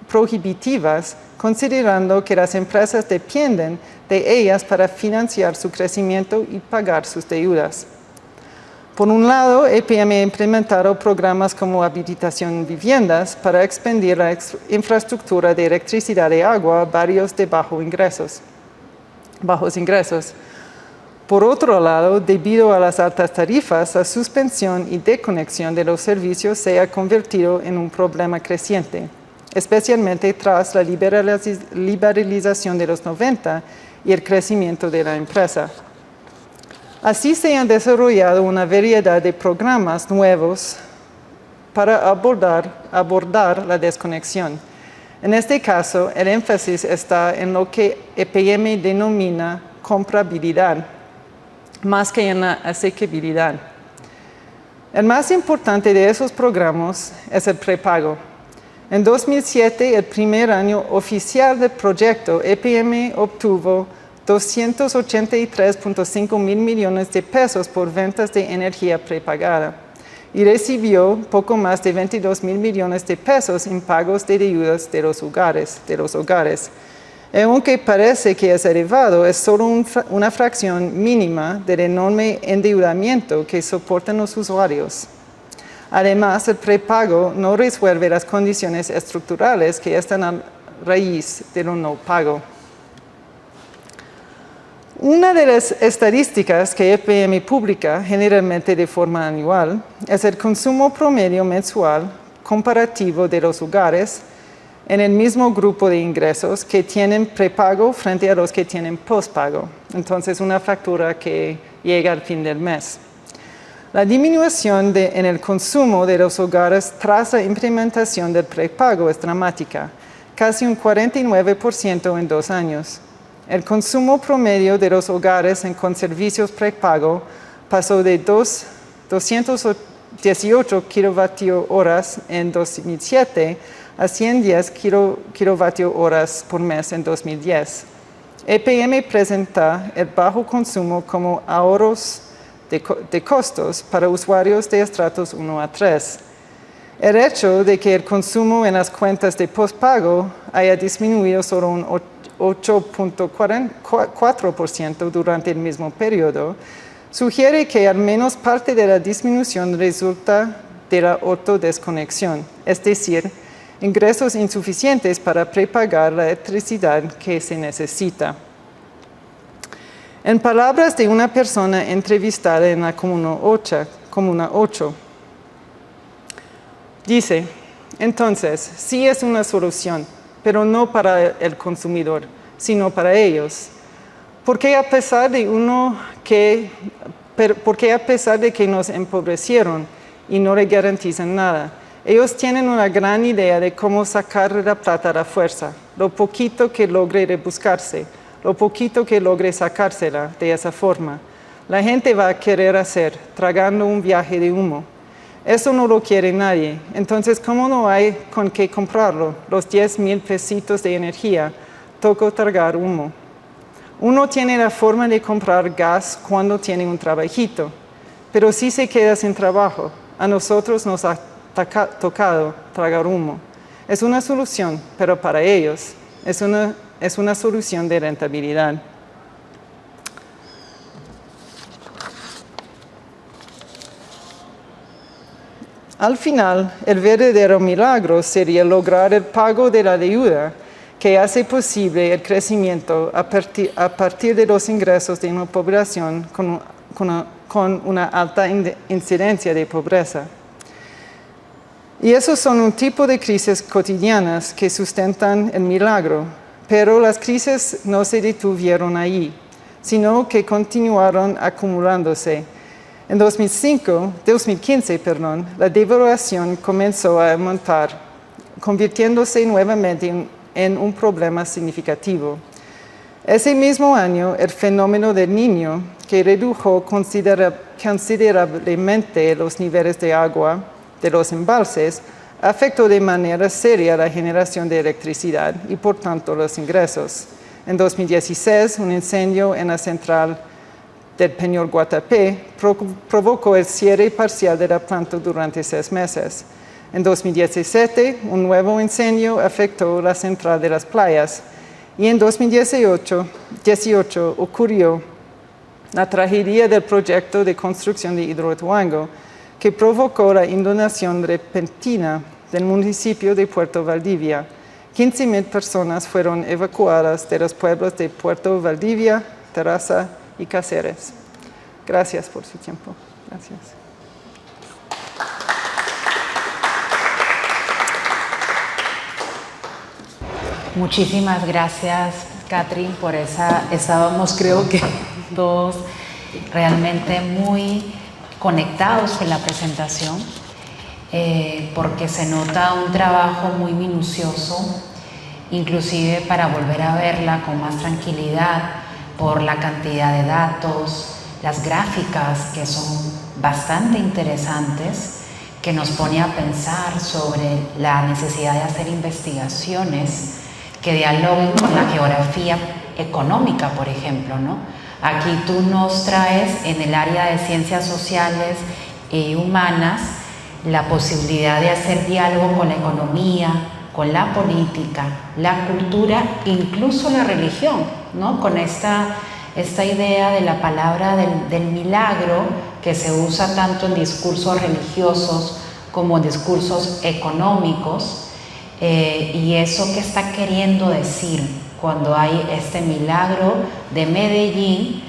prohibitivas, considerando que las empresas dependen de ellas para financiar su crecimiento y pagar sus deudas. Por un lado, EPM ha implementado programas como habilitación de viviendas para expandir la infraestructura de electricidad y agua a barrios de bajos ingresos. Por otro lado, debido a las altas tarifas, la suspensión y desconexión de los servicios se ha convertido en un problema creciente, especialmente tras la liberalización de los 90 y el crecimiento de la empresa. Así se han desarrollado una variedad de programas nuevos para abordar la desconexión. En este caso, el énfasis está en lo que EPM denomina comprabilidad, más que en la asequibilidad. El más importante de esos programas es el prepago. En 2007, el primer año oficial del proyecto, EPM obtuvo 283.5 mil millones de pesos por ventas de energía prepagada y recibió poco más de 22 mil millones de pesos en pagos de deudas de los hogares. Aunque parece que es elevado, es solo una fracción mínima del enorme endeudamiento que soportan los usuarios. Además, el prepago no resuelve las condiciones estructurales que están a raíz del no pago. Una de las estadísticas que EPM publica generalmente de forma anual es el consumo promedio mensual comparativo de los hogares en el mismo grupo de ingresos que tienen prepago frente a los que tienen postpago. Entonces, una factura que llega al fin del mes. La disminución en el consumo de los hogares tras la implementación del prepago es dramática, casi un 49% en 2 años. El consumo promedio de los hogares con servicios prepago pasó de 218 kWh en 2007 a 110 kWh por mes en 2010. EPM presenta el bajo consumo como ahorros de costos para usuarios de estratos 1 a 3. El hecho de que el consumo en las cuentas de postpago haya disminuido solo un 8.4% durante el mismo periodo sugiere que al menos parte de la disminución resulta de la autodesconexión, es decir, ingresos insuficientes para prepagar la electricidad que se necesita. En palabras de una persona entrevistada en la Comuna 8, dice, entonces, sí es una solución, pero no para el consumidor, sino para ellos. Porque a pesar de que nos empobrecieron y no le garantizan nada, ellos tienen una gran idea de cómo sacar la plata a la fuerza, lo poquito que logre rebuscarse, lo poquito que logre sacársela de esa forma. La gente va a querer hacer, tragando un viaje de humo. Eso no lo quiere nadie. Entonces, ¿cómo no hay con qué comprarlo? Los 10,000 pesitos de energía, toca tragar humo. Uno tiene la forma de comprar gas cuando tiene un trabajito, pero si se queda sin trabajo, a nosotros nos ha tocado tragar humo. Es una solución, pero para ellos es una solución de rentabilidad. Al final, el verdadero milagro sería lograr el pago de la deuda que hace posible el crecimiento a partir de los ingresos de una población con una alta incidencia de pobreza. Y esos son un tipo de crisis cotidianas que sustentan el milagro, pero las crisis no se detuvieron ahí, sino que continuaron acumulándose. En 2015, la devaluación comenzó a aumentar, convirtiéndose nuevamente en un problema significativo. Ese mismo año, el fenómeno del Niño, que redujo considerablemente los niveles de agua de los embalses, afectó de manera seria la generación de electricidad y, por tanto, los ingresos. En 2016, un incendio en la central del Peñol Guatapé provocó el cierre parcial de la planta durante 6 meses. En 2017, un nuevo incendio afectó la central de las playas. Y en 2018 ocurrió la tragedia del proyecto de construcción de Hidroituango, que provocó la inundación repentina del municipio de Puerto Valdivia. 15,000 personas fueron evacuadas de los pueblos de Puerto Valdivia, Terraza y Cáceres. Gracias por su tiempo. Gracias. Muchísimas gracias, Catherine, por estábamos creo que todos realmente muy conectados con la presentación, porque se nota un trabajo muy minucioso, inclusive para volver a verla con más tranquilidad por la cantidad de datos, las gráficas que son bastante interesantes, que nos pone a pensar sobre la necesidad de hacer investigaciones que dialoguen con la geografía económica, por ejemplo, ¿no? Aquí tú nos traes en el área de ciencias sociales y humanas la posibilidad de hacer diálogo con la economía, con la política, la cultura, incluso la religión, ¿no? Con esta idea de la palabra del milagro que se usa tanto en discursos religiosos como en discursos económicos, y eso que está queriendo decir cuando hay este milagro de Medellín,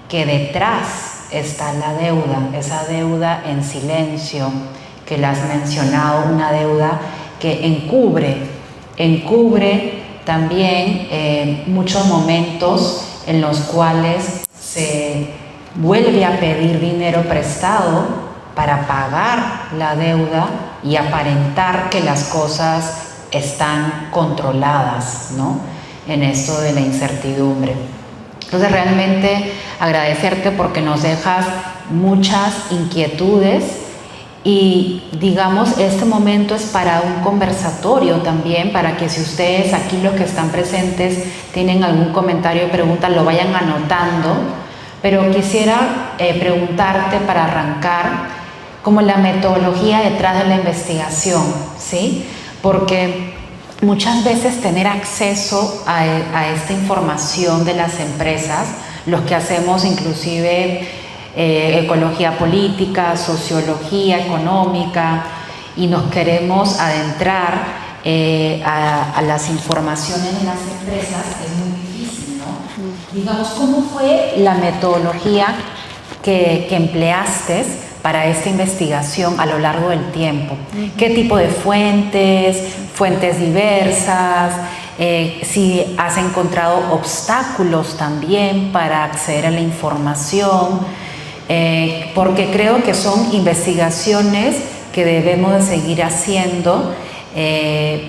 que detrás está la deuda, esa deuda en silencio que la has mencionado, una deuda que encubre también muchos momentos en los cuales se vuelve a pedir dinero prestado para pagar la deuda y aparentar que las cosas están controladas, ¿no? En esto de la incertidumbre. Entonces, realmente agradecerte porque nos dejas muchas inquietudes y, digamos, este momento es para un conversatorio también, para que si ustedes aquí los que están presentes tienen algún comentario y pregunta, lo vayan anotando. Pero quisiera preguntarte para arrancar como la metodología detrás de la investigación, ¿sí? Porque muchas veces tener acceso a esta información de las empresas, los que hacemos inclusive ecología política, sociología económica, y nos queremos adentrar a las informaciones de las empresas, es muy difícil, ¿no? Digamos, ¿cómo fue la metodología que empleaste para esta investigación a lo largo del tiempo? ¿Qué tipo de fuentes diversas? Si has encontrado obstáculos también para acceder a la información, porque creo que son investigaciones que debemos de seguir haciendo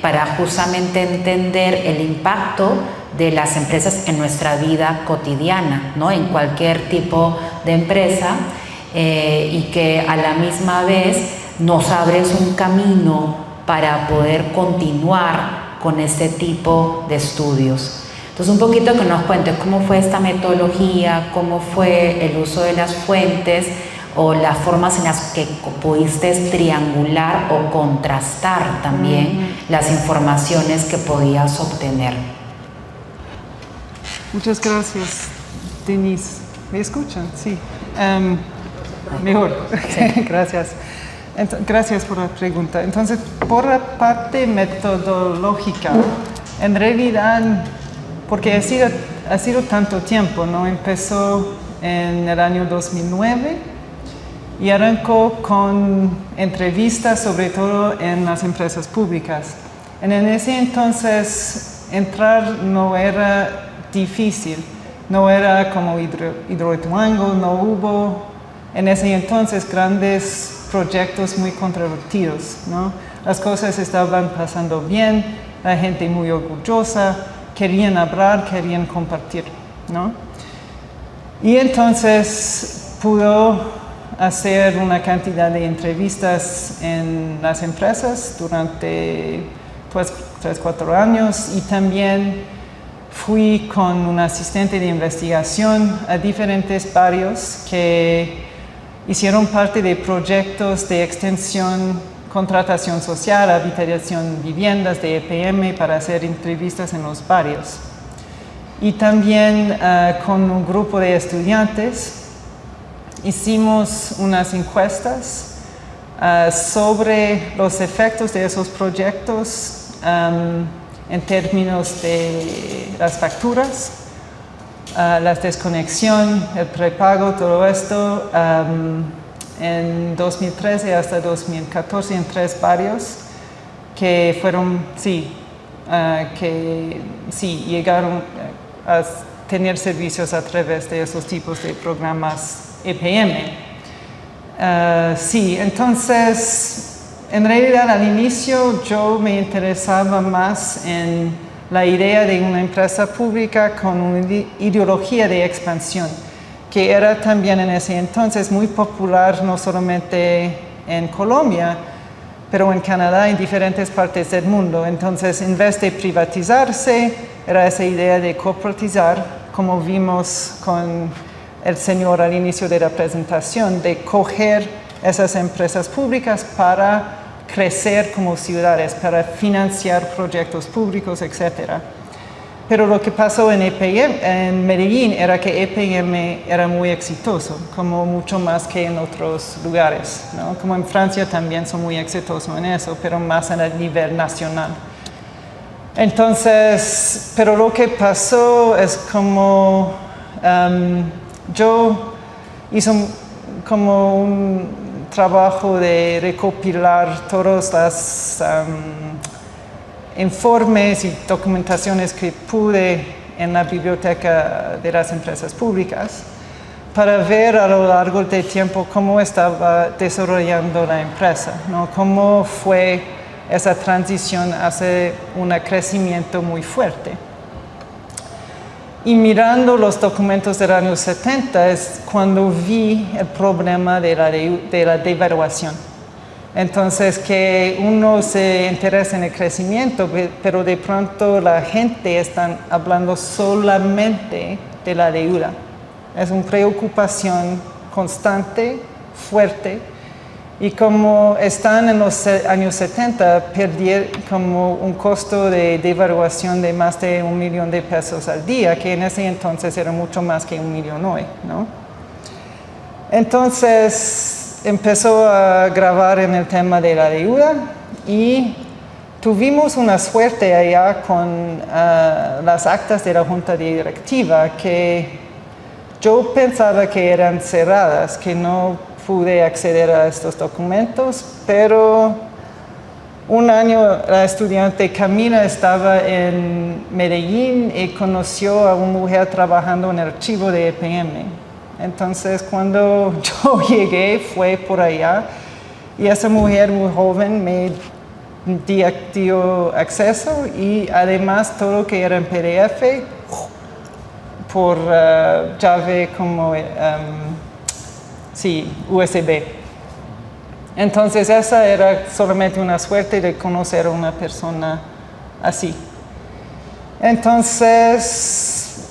para justamente entender el impacto de las empresas en nuestra vida cotidiana, ¿no? En cualquier tipo de empresa, y que a la misma vez nos abres un camino para poder continuar con este tipo de estudios. Entonces, un poquito que nos cuentes cómo fue esta metodología, cómo fue el uso de las fuentes o las formas en las que pudiste triangular o contrastar también las informaciones que podías obtener. Muchas gracias, Denise. ¿Me escuchan? Sí. Mejor. Sí. Gracias. Gracias por la pregunta. Entonces, por la parte metodológica, en realidad, porque ha sido tanto tiempo, ¿no? Empezó en el año 2009 y arrancó con entrevistas, sobre todo en las empresas públicas. En ese entonces, entrar no era difícil, no era como Hidroituango, no hubo en ese entonces grandes proyectos muy controvertidos, ¿no? Las cosas estaban pasando bien, la gente muy orgullosa, querían hablar, querían compartir, ¿no? Y entonces pudo hacer una cantidad de entrevistas en las empresas durante 3-4 años, y también fui con un asistente de investigación a diferentes barrios que hicieron parte de proyectos de extensión, contratación social, habitación, viviendas de EPM para hacer entrevistas en los barrios. Y también con un grupo de estudiantes hicimos unas encuestas sobre los efectos de esos proyectos en términos de las facturas, la desconexión, el prepago, todo esto, en 2013 hasta 2014 en 3 barrios que fueron, llegaron a tener servicios a través de esos tipos de programas EPM. Sí, entonces, en realidad al inicio yo me interesaba más en la idea de una empresa pública con una ideología de expansión, que era también en ese entonces muy popular no solamente en Colombia, pero en Canadá y en diferentes partes del mundo. Entonces, en vez de privatizarse, era esa idea de corporatizar, como vimos con el señor al inicio de la presentación, de coger esas empresas públicas para crecer como ciudades, para financiar proyectos públicos, etc. Pero lo que pasó en EPM, en Medellín, era que EPM era muy exitoso, como mucho más que en otros lugares, ¿no? Como en Francia también son muy exitosos en eso, pero más en el nivel nacional. Entonces, pero lo que pasó es como yo hice como un trabajo de recopilar todos los informes y documentaciones que pude en la biblioteca de las empresas públicas para ver a lo largo del tiempo cómo estaba desarrollando la empresa, ¿no? Cómo fue esa transición hacia un crecimiento muy fuerte. Y mirando los documentos del año 70 es cuando vi el problema de la devaluación. Entonces, que uno se interesa en el crecimiento, pero de pronto la gente está hablando solamente de la deuda. Es una preocupación constante, fuerte, y como están en los años 70, perdieron como un costo de devaluación de más de $1 millón al día, que en ese entonces era mucho más que $1 millón hoy, ¿no? Entonces empezó a grabar en el tema de la deuda y tuvimos una suerte allá con las actas de la junta directiva que yo pensaba que eran cerradas, que no pude acceder a estos documentos, pero un año la estudiante Camila estaba en Medellín y conoció a una mujer trabajando en el archivo de EPM. Entonces, cuando yo llegué, fue por allá y esa mujer muy joven me dio acceso y además todo lo que era en PDF por llave como USB. Entonces esa era solamente una suerte de conocer a una persona así. Entonces,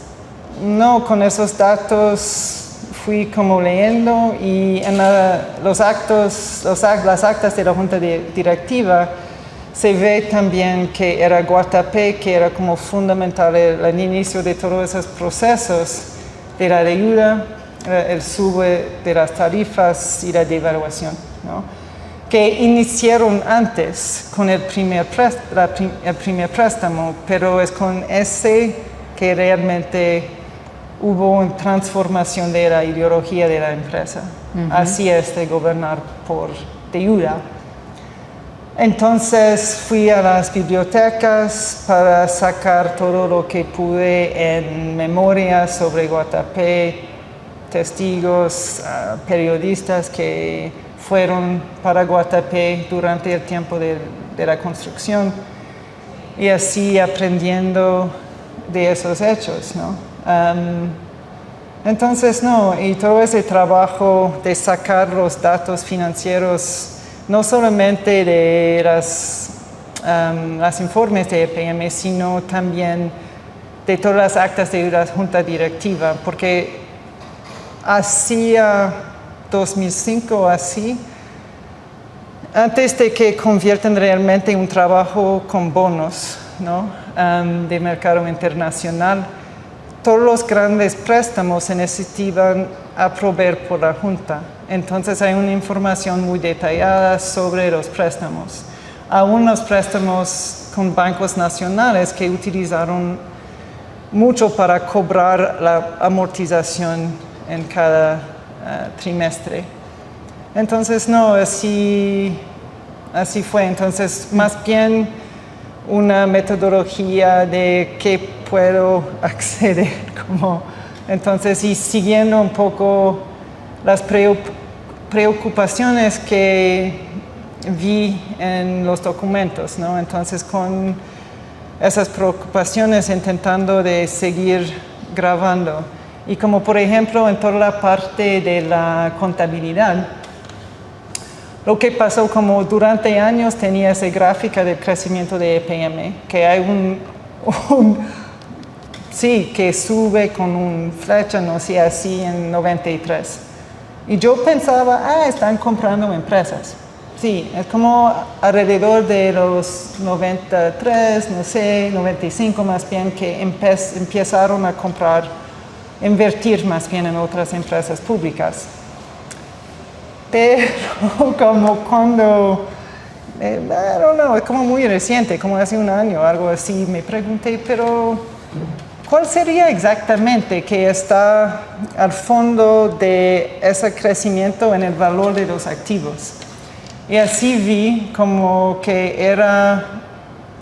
no, con esos datos fui como leyendo y en las actas de la junta directiva se ve también que era Guatapé, que era como fundamental el inicio de todos esos procesos de la deuda, el sube de las tarifas y la devaluación, ¿no? Que iniciaron antes con el primer préstamo, pero es con ese que realmente hubo una transformación de la ideología de la empresa. Así es de gobernar por deuda. Entonces fui a las bibliotecas para sacar todo lo que pude en memoria sobre Guatapé, testigos, periodistas que fueron para Guatapé durante el tiempo de la construcción y así aprendiendo de esos hechos, ¿no? Entonces, y todo ese trabajo de sacar los datos financieros, no solamente de las informes de EPM, sino también de todas las actas de la junta directiva, porque hacia 2005 así, antes de que conviertan realmente en un trabajo con bonos, ¿no? De mercado internacional, todos los grandes préstamos se necesitaban aprobar por la Junta. Entonces hay una información muy detallada sobre los préstamos. Aún los préstamos con bancos nacionales que utilizaron mucho para cobrar la amortización en cada trimestre. Entonces, así fue. Entonces, más bien una metodología de qué puedo acceder. Entonces, y siguiendo un poco las preocupaciones que vi en los documentos, ¿no? Entonces, con esas preocupaciones intentando de seguir grabando. Y como por ejemplo en toda la parte de la contabilidad, lo que pasó como durante años tenía esa gráfica del crecimiento de EPM, que hay sí, que sube con un flecha, no sé, así en 93. Y yo pensaba, están comprando empresas. Sí, es como alrededor de los 93, no sé, 95 más bien, que empezaron a invertir más bien en otras empresas públicas. Pero como cuando, es como muy reciente, como hace un año, algo así, me pregunté, pero ¿cuál sería exactamente que está al fondo de ese crecimiento en el valor de los activos? Y así vi como que era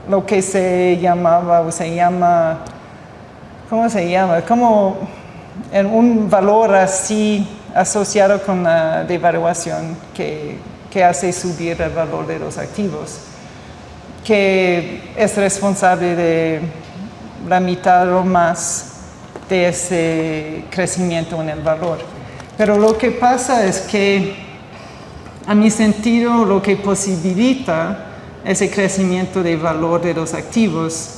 lo que se llamaba, o se llama, ¿cómo se llama? Como en un valor así asociado con la devaluación que hace subir el valor de los activos, que es responsable de la mitad o más de ese crecimiento en el valor. Pero lo que pasa es que, a mi sentido, lo que posibilita ese crecimiento de valor de los activos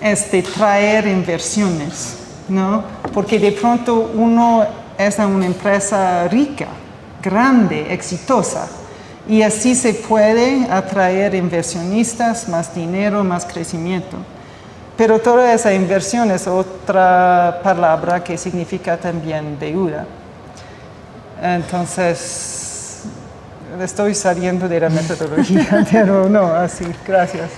es de traer inversiones, ¿no? Porque de pronto uno es una empresa rica, grande, exitosa, y así se puede atraer inversionistas, más dinero, más crecimiento. Pero toda esa inversión es otra palabra que significa también deuda. Entonces, estoy saliendo de la metodología, pero no, así, gracias.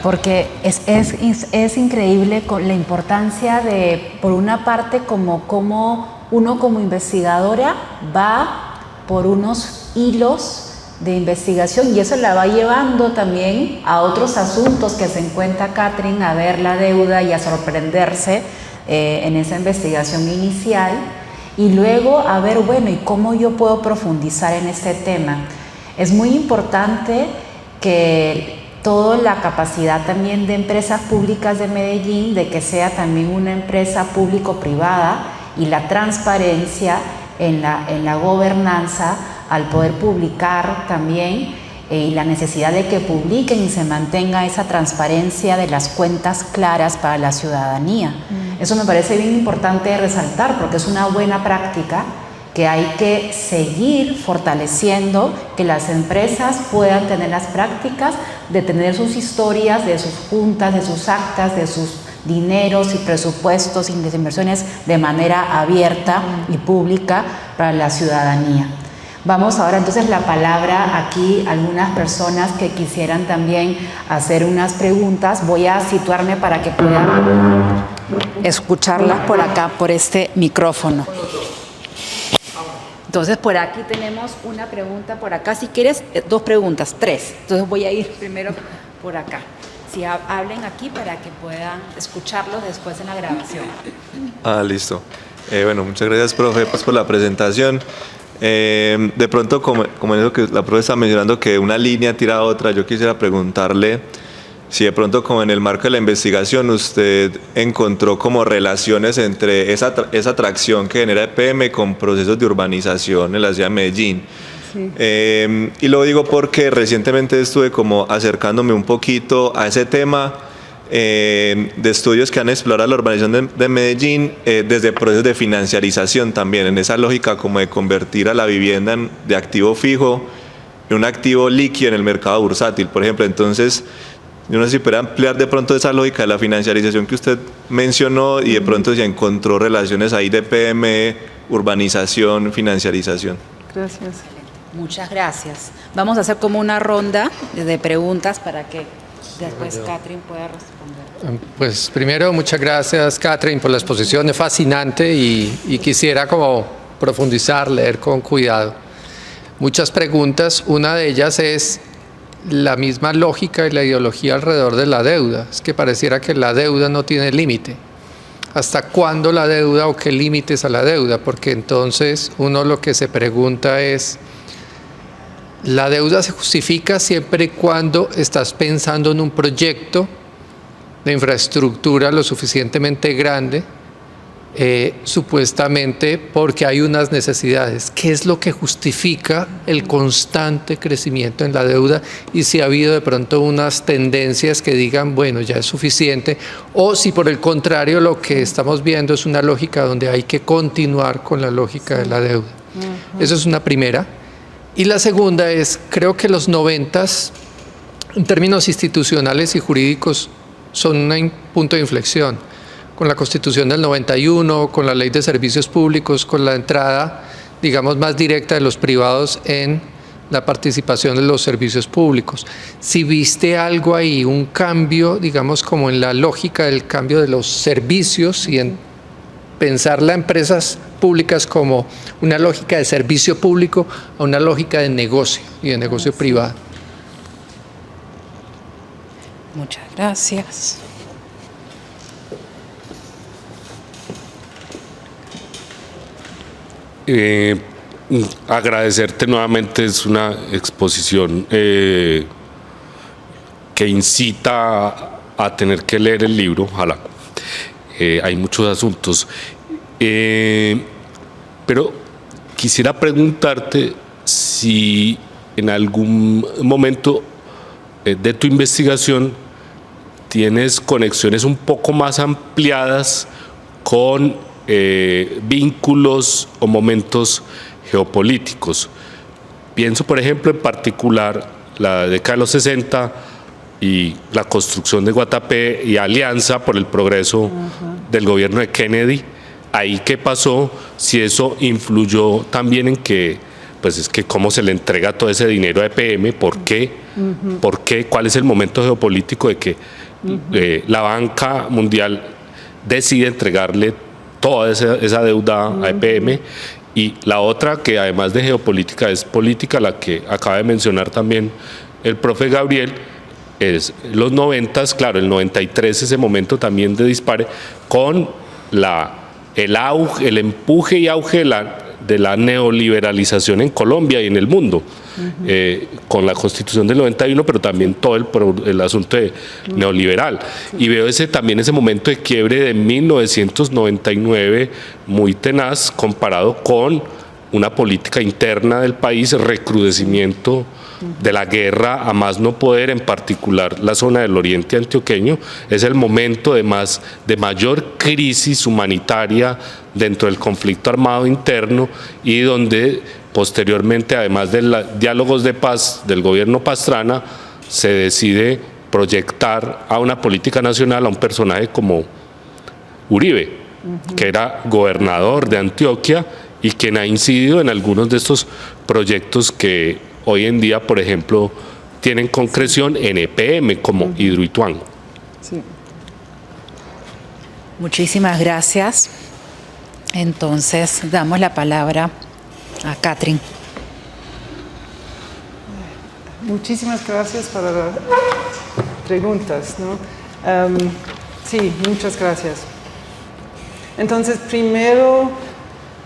Porque es increíble con la importancia de, por una parte, como uno como investigadora va por unos hilos de investigación y eso la va llevando también a otros asuntos que se encuentra Catherine, a ver la deuda y a sorprenderse en esa investigación inicial. Y luego a ver, bueno, ¿y cómo yo puedo profundizar en este tema? Es muy importante que toda la capacidad también de empresas públicas de Medellín, de que sea también una empresa público-privada y la transparencia en la gobernanza al poder publicar también y la necesidad de que publiquen y se mantenga esa transparencia de las cuentas claras para la ciudadanía. Eso me parece bien importante resaltar porque es una buena práctica que hay que seguir fortaleciendo, que las empresas puedan tener las prácticas de tener sus historias, de sus juntas, de sus actas, de sus dineros y presupuestos y de inversiones de manera abierta y pública para la ciudadanía. Vamos ahora entonces la palabra aquí a algunas personas que quisieran también hacer unas preguntas. Voy a situarme para que puedan escucharlas por acá, por este micrófono. Entonces por aquí tenemos una pregunta por acá. Si quieres, dos preguntas, tres. Entonces voy a ir primero por acá. Si hablen aquí para que puedan escucharlos después en la grabación. Listo. Bueno, muchas gracias, profe, pues, por la presentación. De pronto, como en eso que la profe está mencionando, que una línea tira a otra, yo quisiera preguntarle si de pronto, como en el marco de la investigación, usted encontró como relaciones entre esa atracción que genera EPM con procesos de urbanización en la ciudad de Medellín. Sí. Y lo digo porque recientemente estuve como acercándome un poquito a ese tema de estudios que han explorado la urbanización de Medellín desde procesos de financiarización también, en esa lógica como de convertir a la vivienda de activo fijo en un activo líquido en el mercado bursátil, por ejemplo. Entonces, yo no sé si puede ampliar de pronto esa lógica de la financiarización que usted mencionó y de pronto si encontró relaciones ahí de PM, urbanización, financiarización. Gracias. Muchas gracias. Vamos a hacer como una ronda de preguntas para que después Catherine pueda responder. Pues primero, muchas gracias, Catherine, por la exposición, es fascinante y quisiera como profundizar, leer con cuidado. Muchas preguntas, una de ellas es la misma lógica y la ideología alrededor de la deuda. Es que pareciera que la deuda no tiene límite. hasta cuándo la deuda o qué límites a la deuda, porque entonces uno lo que se pregunta es, ¿la deuda se justifica siempre y cuando estás pensando en un proyecto de infraestructura lo suficientemente grande, supuestamente porque hay unas necesidades? ¿Qué es lo que justifica el constante crecimiento en la deuda? Y si ha habido de pronto unas tendencias que digan, bueno, ya es suficiente, o si por el contrario lo que estamos viendo es una lógica donde hay que continuar con la lógica de la deuda. Eso es una primera. Y la segunda es, creo que los 90s, en términos institucionales y jurídicos, son un punto de inflexión. Con la Constitución del 91, con la Ley de Servicios Públicos, con la entrada, digamos, más directa de los privados en la participación de los servicios públicos. Si viste algo ahí, un cambio, digamos, como en la lógica del cambio de los servicios y en pensar las empresas públicas como una lógica de servicio público a una lógica de negocio y de negocio privado. Muchas gracias. Agradecerte nuevamente, es una exposición que incita a tener que leer el libro, ojalá. Hay muchos asuntos, pero quisiera preguntarte si en algún momento de tu investigación tienes conexiones un poco más ampliadas con vínculos o momentos geopolíticos. Pienso, por ejemplo, en particular la década de los 60 y la construcción de Guatapé y Alianza por el Progreso del gobierno de Kennedy. Ahí, ¿qué pasó? Si eso influyó también en que, pues es que cómo se le entrega todo ese dinero a EPM, ¿por qué? ¿Por qué? ¿Cuál es el momento geopolítico de que la banca mundial decide entregarle toda esa deuda a EPM? Y la otra, que además de geopolítica es política, la que acaba de mencionar también el profe Gabriel, es los 90s, claro, el 93, ese momento también de dispare, con el auge, el empuje y auge de la neoliberalización en Colombia y en el mundo, con la Constitución del 91, pero también todo el asunto neoliberal. Y veo también ese momento de quiebre de 1999 muy tenaz comparado con una política interna del país, recrudecimiento de la guerra a más no poder, en particular la zona del oriente antioqueño. Es el momento de mayor crisis humanitaria dentro del conflicto armado interno, y donde posteriormente, además de los diálogos de paz del gobierno Pastrana, se decide proyectar a una política nacional a un personaje como Uribe, que era gobernador de Antioquia y quien ha incidido en algunos de estos proyectos que hoy en día, por ejemplo, tienen concreción en EPM, como Hidroituango. Sí. Muchísimas gracias. Entonces, damos la palabra a Catherine. Muchísimas gracias para las preguntas, ¿no? Sí, muchas gracias. Entonces, primero,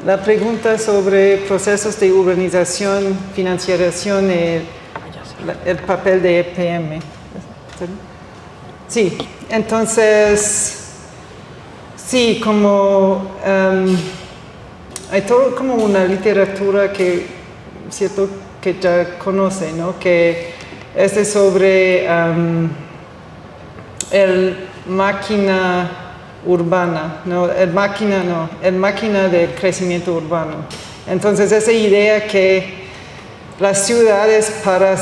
la pregunta sobre procesos de urbanización, financiación, el papel de EPM. Sí, entonces, sí, como hay todo como una literatura que, cierto, que ya conoce, ¿no? Que es sobre el máquina urbana, el máquina del crecimiento urbano. Entonces, esa idea que las ciudades, para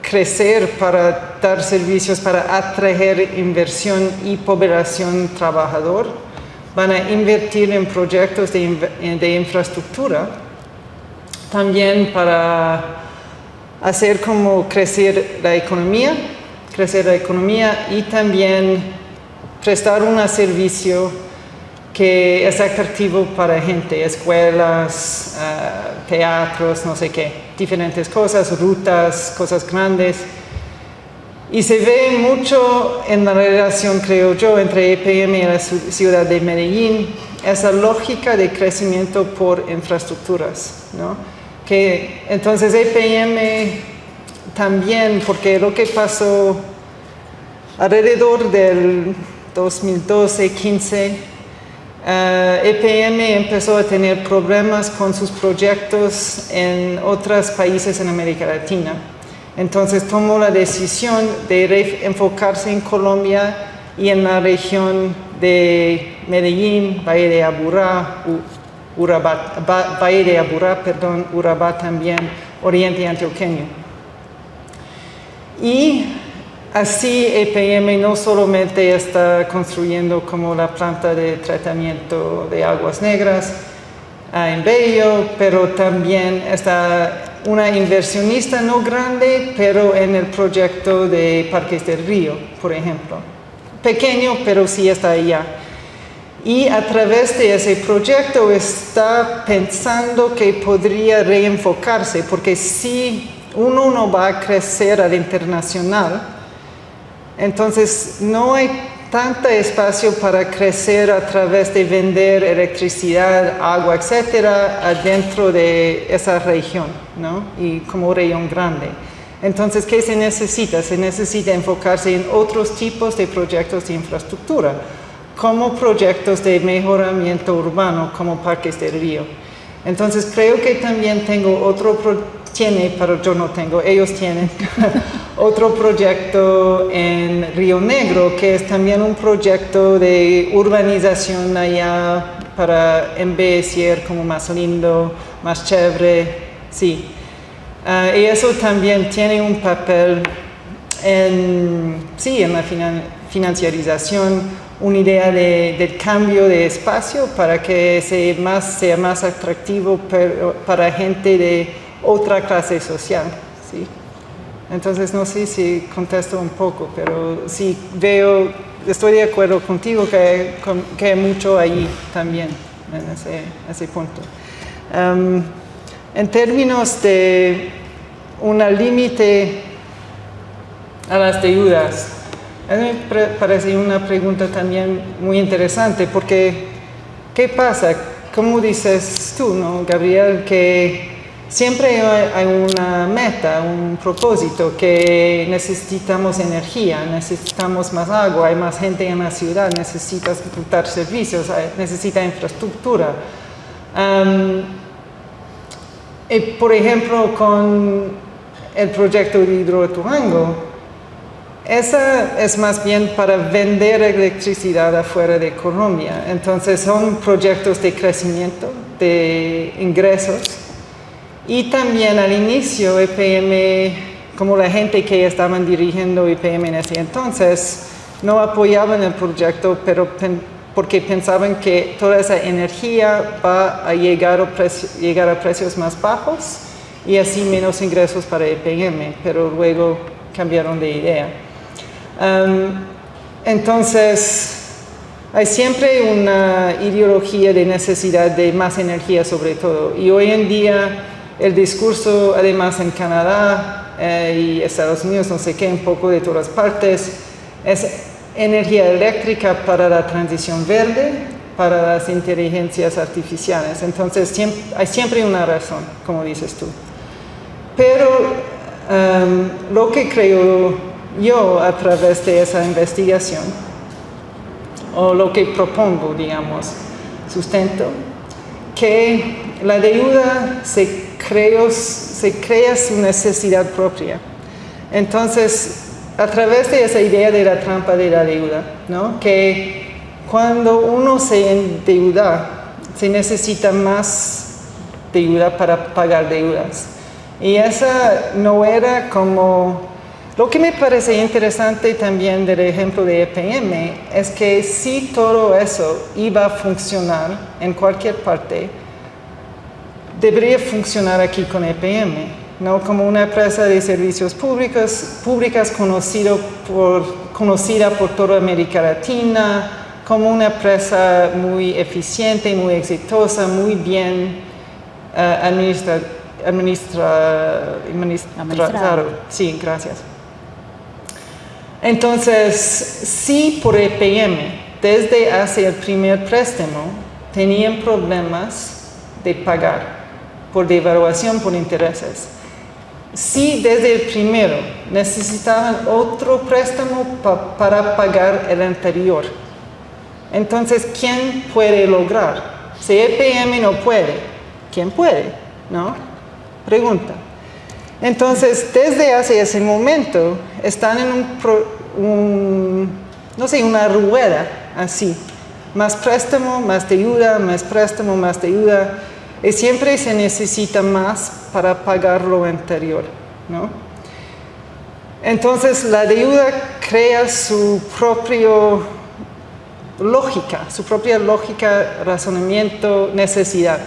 crecer, para dar servicios, para atraer inversión y población trabajadora, van a invertir en proyectos de infraestructura, también para hacer como crecer la economía y también prestar un servicio que es atractivo para gente, escuelas, teatros, no sé qué, diferentes cosas, rutas, cosas grandes. Y se ve mucho en la relación, creo yo, entre EPM y la ciudad de Medellín, esa lógica de crecimiento por infraestructuras, ¿no? Que entonces EPM también, porque lo que pasó alrededor del 2012-15, EPM empezó a tener problemas con sus proyectos en otros países en América Latina. Entonces tomó la decisión de enfocarse en Colombia y en la región de Medellín, Valle de Aburrá, Urabá también, Oriente Antioqueño. Y así EPM no solamente está construyendo como la planta de tratamiento de aguas negras en Bello, pero también está una inversionista no grande, pero en el proyecto de Parques del Río, por ejemplo. Pequeño, pero sí está allá. Y a través de ese proyecto está pensando que podría reenfocarse, porque si uno no va a crecer al internacional, entonces no hay tanto espacio para crecer a través de vender electricidad, agua, etcétera, adentro de esa región, ¿no? Y como región grande. Entonces, ¿qué se necesita? Se necesita enfocarse en otros tipos de proyectos de infraestructura, como proyectos de mejoramiento urbano, como Parques del Río. Entonces, creo que también tengo pero yo no tengo, ellos tienen otro proyecto en Río Negro, que es también un proyecto de urbanización allá para embellecer como más lindo, más chévere, sí. Y eso también tiene un papel en la financiarización, una idea del cambio de espacio para que sea más atractivo para gente de otra clase social, ¿sí? Entonces no sé si contesto un poco, pero sí estoy de acuerdo contigo que hay mucho ahí también en ese punto. En términos de un límite a las deudas, a mí me parece una pregunta también muy interesante, porque ¿qué pasa? Como dices tú, ¿no, Gabriel? Que siempre hay una meta, un propósito, que necesitamos energía, necesitamos más agua, hay más gente en la ciudad, necesitas dar servicios, necesita infraestructura. Por ejemplo, con el proyecto de Hidroituango, esa es más bien para vender electricidad afuera de Colombia. Entonces son proyectos de crecimiento, de ingresos. Y también al inicio EPM, como la gente que estaban dirigiendo EPM en ese entonces, no apoyaban el proyecto, porque pensaban que toda esa energía va a llegar a precios más bajos y así menos ingresos para EPM, pero luego cambiaron de idea. Entonces, hay siempre una ideología de necesidad de más energía sobre todo, y hoy en día el discurso, además en Canadá y Estados Unidos, no sé qué, un poco de todas partes, es energía eléctrica para la transición verde, para las inteligencias artificiales. Entonces hay siempre una razón, como dices tú. Pero lo que creo yo a través de esa investigación, o lo que propongo, digamos, sustento, que la deuda se crea su necesidad propia. Entonces, a través de esa idea de la trampa de la deuda, ¿no? Que cuando uno se endeuda, se necesita más deuda para pagar deudas. Y esa no era como... Lo que me parece interesante también del ejemplo de EPM es que si todo eso iba a funcionar en cualquier parte, debería funcionar aquí con EPM, ¿no? Como una empresa de servicios públicas conocida por toda América Latina, como una empresa muy eficiente, muy exitosa, muy bien administrada. Sí, gracias. Entonces, si por EPM, desde hace el primer préstamo, tenían problemas de pagar por devaluación, por intereses. Si desde el primero necesitaban otro préstamo para pagar el anterior, entonces, ¿quién puede lograr? Si EPM no puede, ¿quién puede? ¿No? Pregunta. Entonces, desde hace ese momento, están en una rueda así. Más préstamo, más deuda, más préstamo, más deuda. Y siempre se necesita más para pagar lo anterior, ¿no? Entonces, la deuda crea su propia lógica, razonamiento, necesidad.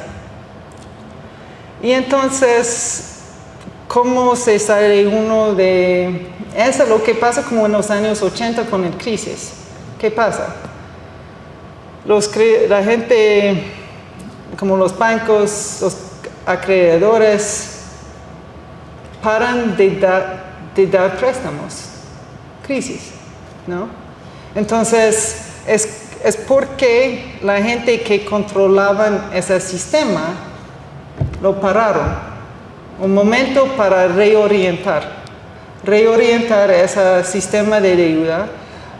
Y entonces, ¿cómo se sale uno de eso? Lo que pasa como en los años 80 con el crisis. ¿Qué pasa? La gente, como los bancos, los acreedores, paran de dar préstamos. Crisis, ¿no? Entonces, es porque la gente que controlaban ese sistema lo pararon. Un momento para reorientar ese sistema de deuda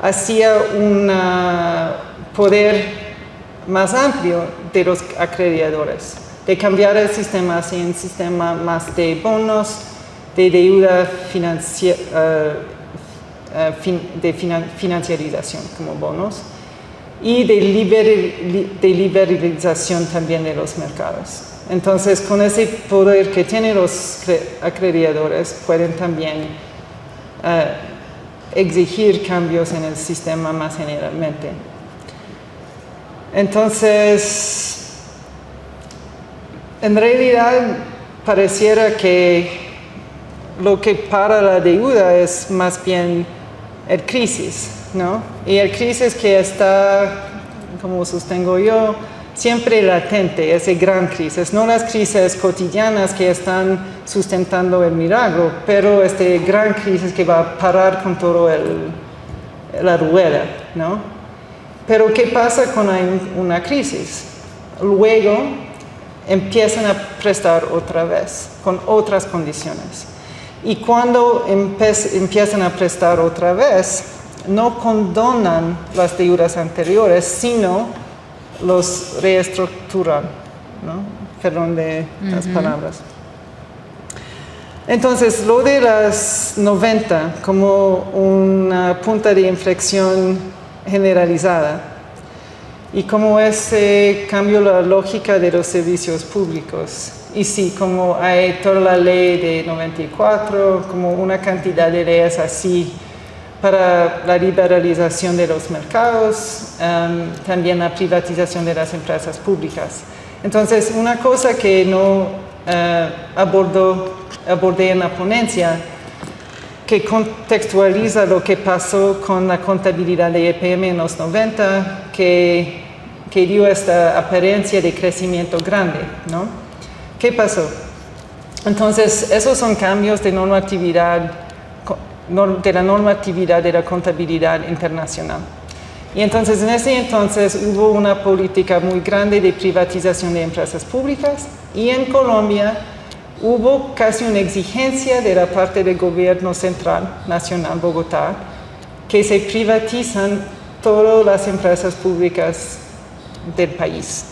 hacia un poder más amplio de los acreedores, de cambiar el sistema hacia un sistema más de bonos, de deuda de financiarización como bonos y de liberalización también de los mercados. Entonces, con ese poder que tienen los acreedores, pueden también exigir cambios en el sistema más generalmente. Entonces, en realidad, pareciera que lo que para la deuda es más bien el crisis, ¿no? Y el crisis que está, como sostengo yo, siempre latente, esa gran crisis, no las crisis cotidianas que están sustentando el milagro, pero esta gran crisis que va a parar con todo la rueda, ¿no? Pero ¿qué pasa cuando hay una crisis? Luego empiezan a prestar otra vez, con otras condiciones. Y cuando empiezan a prestar otra vez, no condonan las deudas anteriores, sino los reestructuran, ¿no? Perdón de las palabras. Entonces, lo de las 90 como una punta de inflexión generalizada y como ese cambio la lógica de los servicios públicos. Y sí, como hay toda la ley de 94, como una cantidad de leyes así para la liberalización de los mercados, también la privatización de las empresas públicas. Entonces, una cosa que no abordé en la ponencia, que contextualiza lo que pasó con la contabilidad de EPM en los 90, que dio esta apariencia de crecimiento grande, ¿no? ¿Qué pasó? Entonces, esos son cambios de normatividad, de la normatividad de la contabilidad internacional. Y entonces, en ese entonces hubo una política muy grande de privatización de empresas públicas y en Colombia hubo casi una exigencia de la parte del gobierno central, nacional, Bogotá, que se privatizan todas las empresas públicas del país.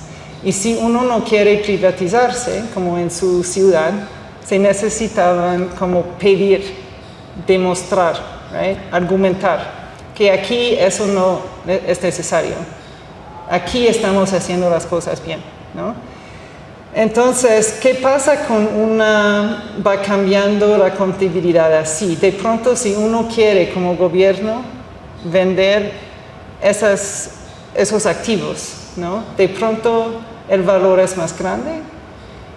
Y si uno no quiere privatizarse, como en su ciudad, se necesitaban como pedir, demostrar, right? Argumentar, que aquí eso no es necesario. Aquí estamos haciendo las cosas bien, ¿no? Entonces, ¿qué pasa va cambiando la contabilidad así? De pronto, si uno quiere como gobierno vender esos activos, ¿no? De pronto el valor es más grande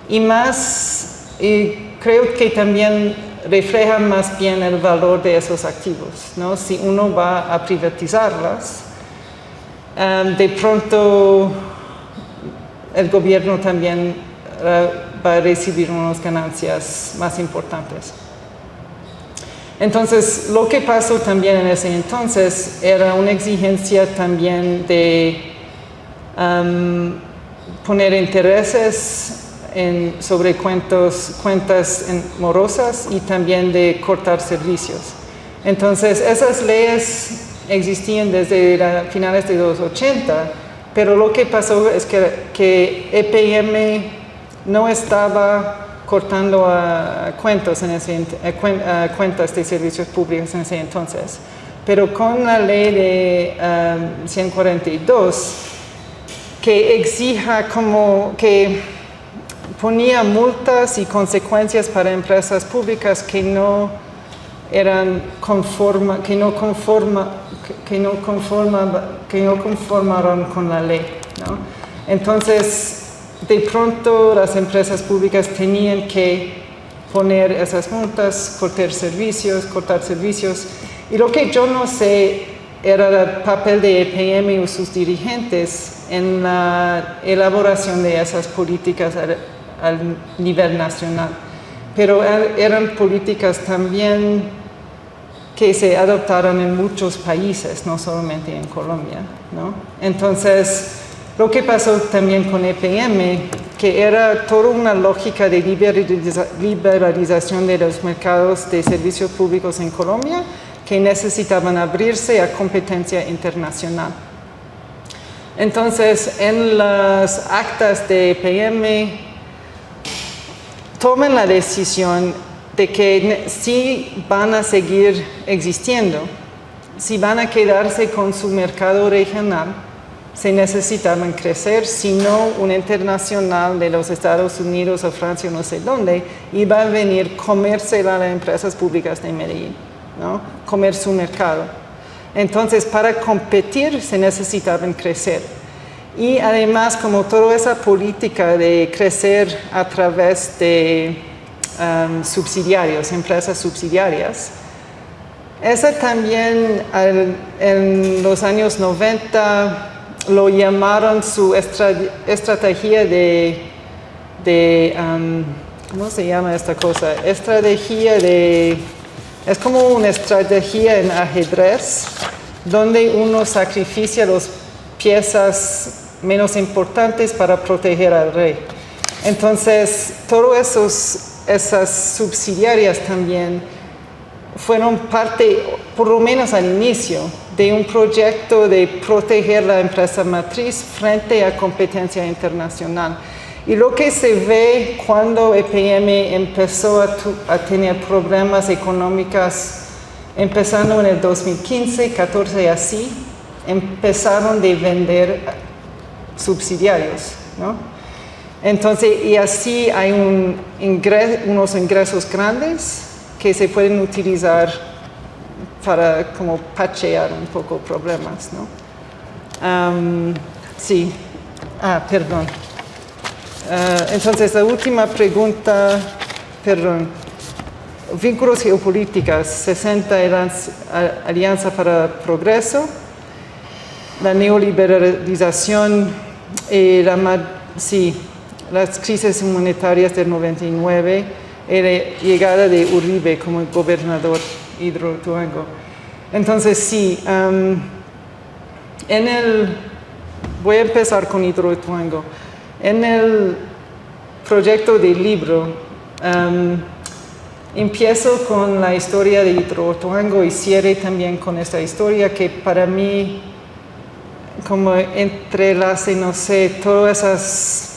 y creo que también refleja más bien el valor de esos activos, ¿no? Si uno va a privatizarlas, de pronto el gobierno también va a recibir unas ganancias más importantes. Entonces, lo que pasó también en ese entonces era una exigencia también de poner intereses sobre cuentas morosas y también de cortar servicios. Entonces, esas leyes existían desde finales de los 80, pero lo que pasó es que EPM no estaba cortando cuentas de servicios públicos en ese entonces. Pero con la ley de 142, que exija como que ponía multas y consecuencias para empresas públicas que no conformaron con la ley, ¿no? Entonces, de pronto las empresas públicas tenían que poner esas multas, cortar servicios, y lo que yo no sé era el papel de EPM y sus dirigentes en la elaboración de esas políticas al nivel nacional, pero eran políticas también que se adoptaron en muchos países, no solamente en Colombia, ¿no? Entonces, lo que pasó también con EPM, que era toda una lógica de liberalización de los mercados de servicios públicos en Colombia, que necesitaban abrirse a competencia internacional. Entonces, en las actas de EPM, toman la decisión de que si van a seguir existiendo, si van a quedarse con su mercado regional, se necesitaban crecer, si no una internacional de los Estados Unidos o Francia o no sé dónde, iba a venir a comérsela a las empresas públicas de Medellín, ¿no? Comer su mercado. Entonces, para competir se necesitaban crecer. Y además, como toda esa política de crecer a través de subsidiarios, empresas subsidiarias, esa también en los años 90 lo llamaron su estrategia ¿cómo se llama esta cosa? Es como una estrategia en ajedrez, donde uno sacrifica las piezas menos importantes para proteger al rey. Entonces, todas esas subsidiarias también fueron parte, por lo menos al inicio, de un proyecto de proteger la empresa matriz frente a competencia internacional. Y lo que se ve cuando EPM empezó a tener problemas económicos, empezando en el 2015, 14 así, empezaron de vender subsidiarios, ¿no? Entonces, y así hay unos ingresos grandes que se pueden utilizar para como patchear un poco problemas, ¿no? Sí. Perdón. Entonces, la última pregunta, perdón. Vínculos geopolíticos, 60 Alianza para Progreso, la neoliberalización, las crisis monetarias del 99, la llegada de Uribe como gobernador Hidroituango. Entonces, sí, voy a empezar con Hidroituango. En el proyecto de libro, empiezo con la historia de Hidroituango y cierre también con esta historia que para mí como entrelace, no sé, todos esos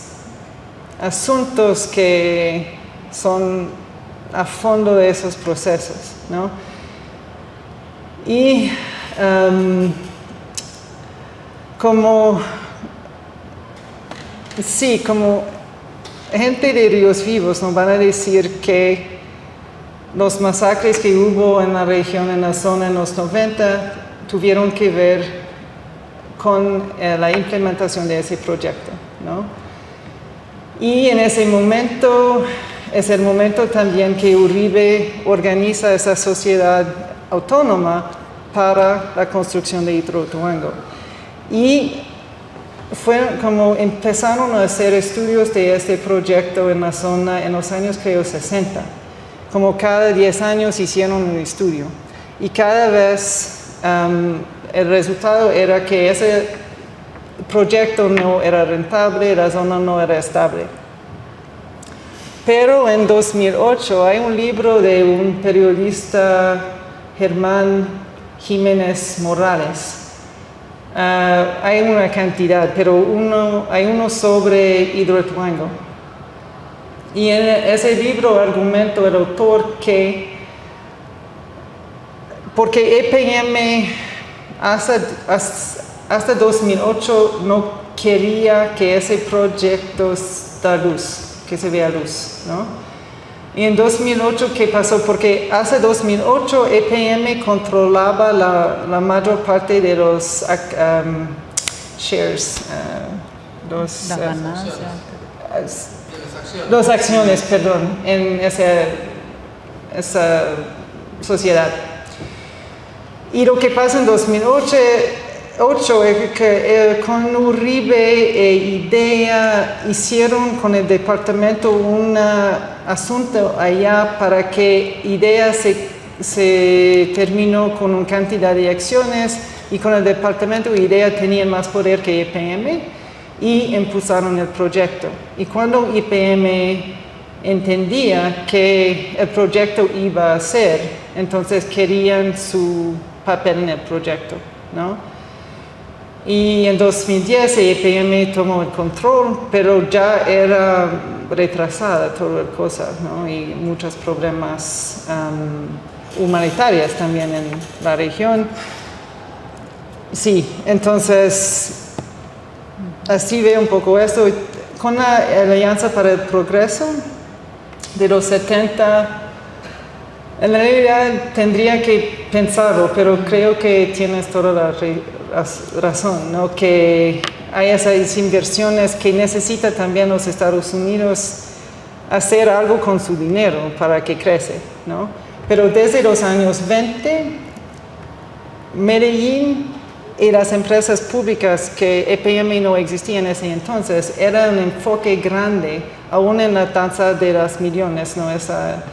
asuntos que son a fondo de esos procesos, ¿no? Y como gente de Ríos Vivos nos van a decir que los masacres que hubo en la región, en la zona en los 90, tuvieron que ver con la implementación de ese proyecto, ¿no? Y en ese momento, es el momento también que Uribe organiza esa sociedad autónoma para la construcción de Hidroituango. Y fue como empezaron a hacer estudios de este proyecto en la zona en los años, creo, 60. como cada 10 años hicieron un estudio. Y cada vez el resultado era que ese proyecto no era rentable, la zona no era estable. Pero en 2008 hay un libro de un periodista, Germán Jiménez Morales. Hay una cantidad, pero hay uno sobre Hidroituango. Y en ese libro argumenta el autor que porque EPM hasta 2008 no quería que ese proyecto da luz, que se vea luz, ¿no? Y en 2008, ¿qué pasó? Porque hasta 2008 EPM controlaba la mayor parte de los shares, las acciones, perdón, en esa sociedad. Y lo que pasa en 2008 es que con Uribe e IDEA hicieron con el departamento un asunto allá para que IDEA se terminó con una cantidad de acciones y con el departamento IDEA tenían más poder que IPM y impulsaron el proyecto. Y cuando IPM entendía que el proyecto iba a ser, entonces querían su papel en el proyecto, ¿no? Y en 2010 EPM tomó el control, pero ya era retrasada toda la cosa, ¿no? Y muchos problemas humanitarios también en la región. Sí, entonces así veo un poco esto. Con la Alianza para el Progreso de los 70, en realidad tendría que pensarlo, pero creo que tienes toda la razón, ¿no? Que hay esas inversiones que necesita también los Estados Unidos hacer algo con su dinero para que crece, ¿no? Pero desde los años 20, Medellín y las empresas públicas que EPM no existía en ese entonces, era un enfoque grande, aún en la danza de las millones, ¿no? Esa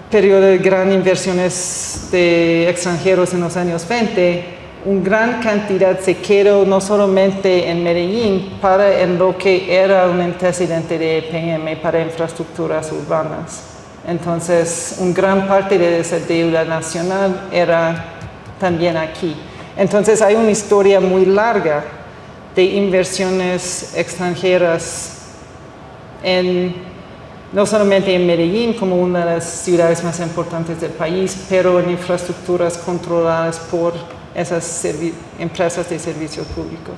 periodo de gran inversiones de extranjeros en los años 20, una gran cantidad se quedó no solamente en Medellín, para en lo que era un antecedente de EPM para infraestructuras urbanas. Entonces, una gran parte de esa deuda nacional era también aquí. Entonces, hay una historia muy larga de inversiones extranjeras no solamente en Medellín como una de las ciudades más importantes del país, pero en infraestructuras controladas por esas empresas de servicios públicos.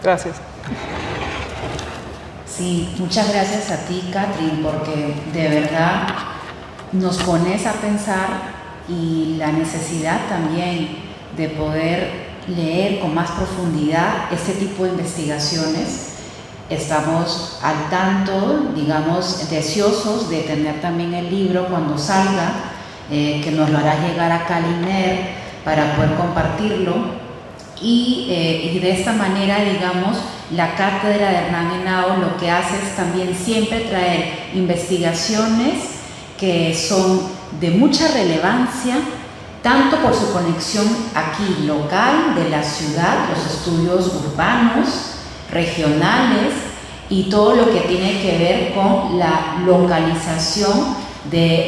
Gracias. Sí, muchas gracias a ti, Catherine, porque de verdad nos pones a pensar y la necesidad también de poder leer con más profundidad este tipo de investigaciones. Estamos al tanto, digamos, deseosos de tener también el libro cuando salga, que nos lo hará llegar a Caliner para poder compartirlo. Y de esta manera, digamos, la cátedra de Hernán Henao lo que hace es también siempre traer investigaciones que son de mucha relevancia, tanto por su conexión aquí local de la ciudad, los estudios urbanos, regionales y todo lo que tiene que ver con la localización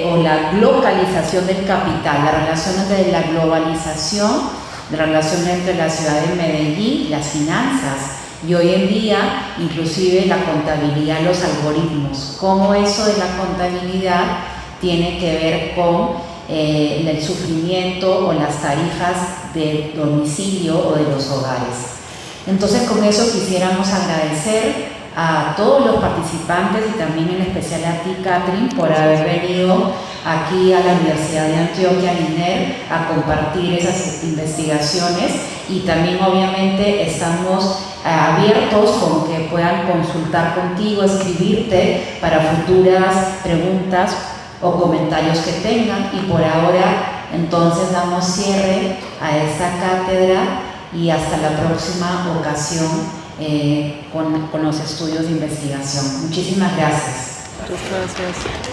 o la globalización del capital, la relación entre la globalización, la relación entre la ciudad de Medellín, las finanzas y hoy en día inclusive la contabilidad, los algoritmos, cómo eso de la contabilidad tiene que ver con el sufrimiento o las tarifas de domicilio o de los hogares. Entonces, con eso quisiéramos agradecer a todos los participantes y también en especial a ti, Catherine, por haber venido aquí a la Universidad de Antioquia, INER, a compartir esas investigaciones y también obviamente estamos abiertos con que puedan consultar contigo, escribirte para futuras preguntas o comentarios que tengan y por ahora entonces damos cierre a esta cátedra y hasta la próxima ocasión con los estudios de investigación. Muchísimas gracias. Muchas gracias.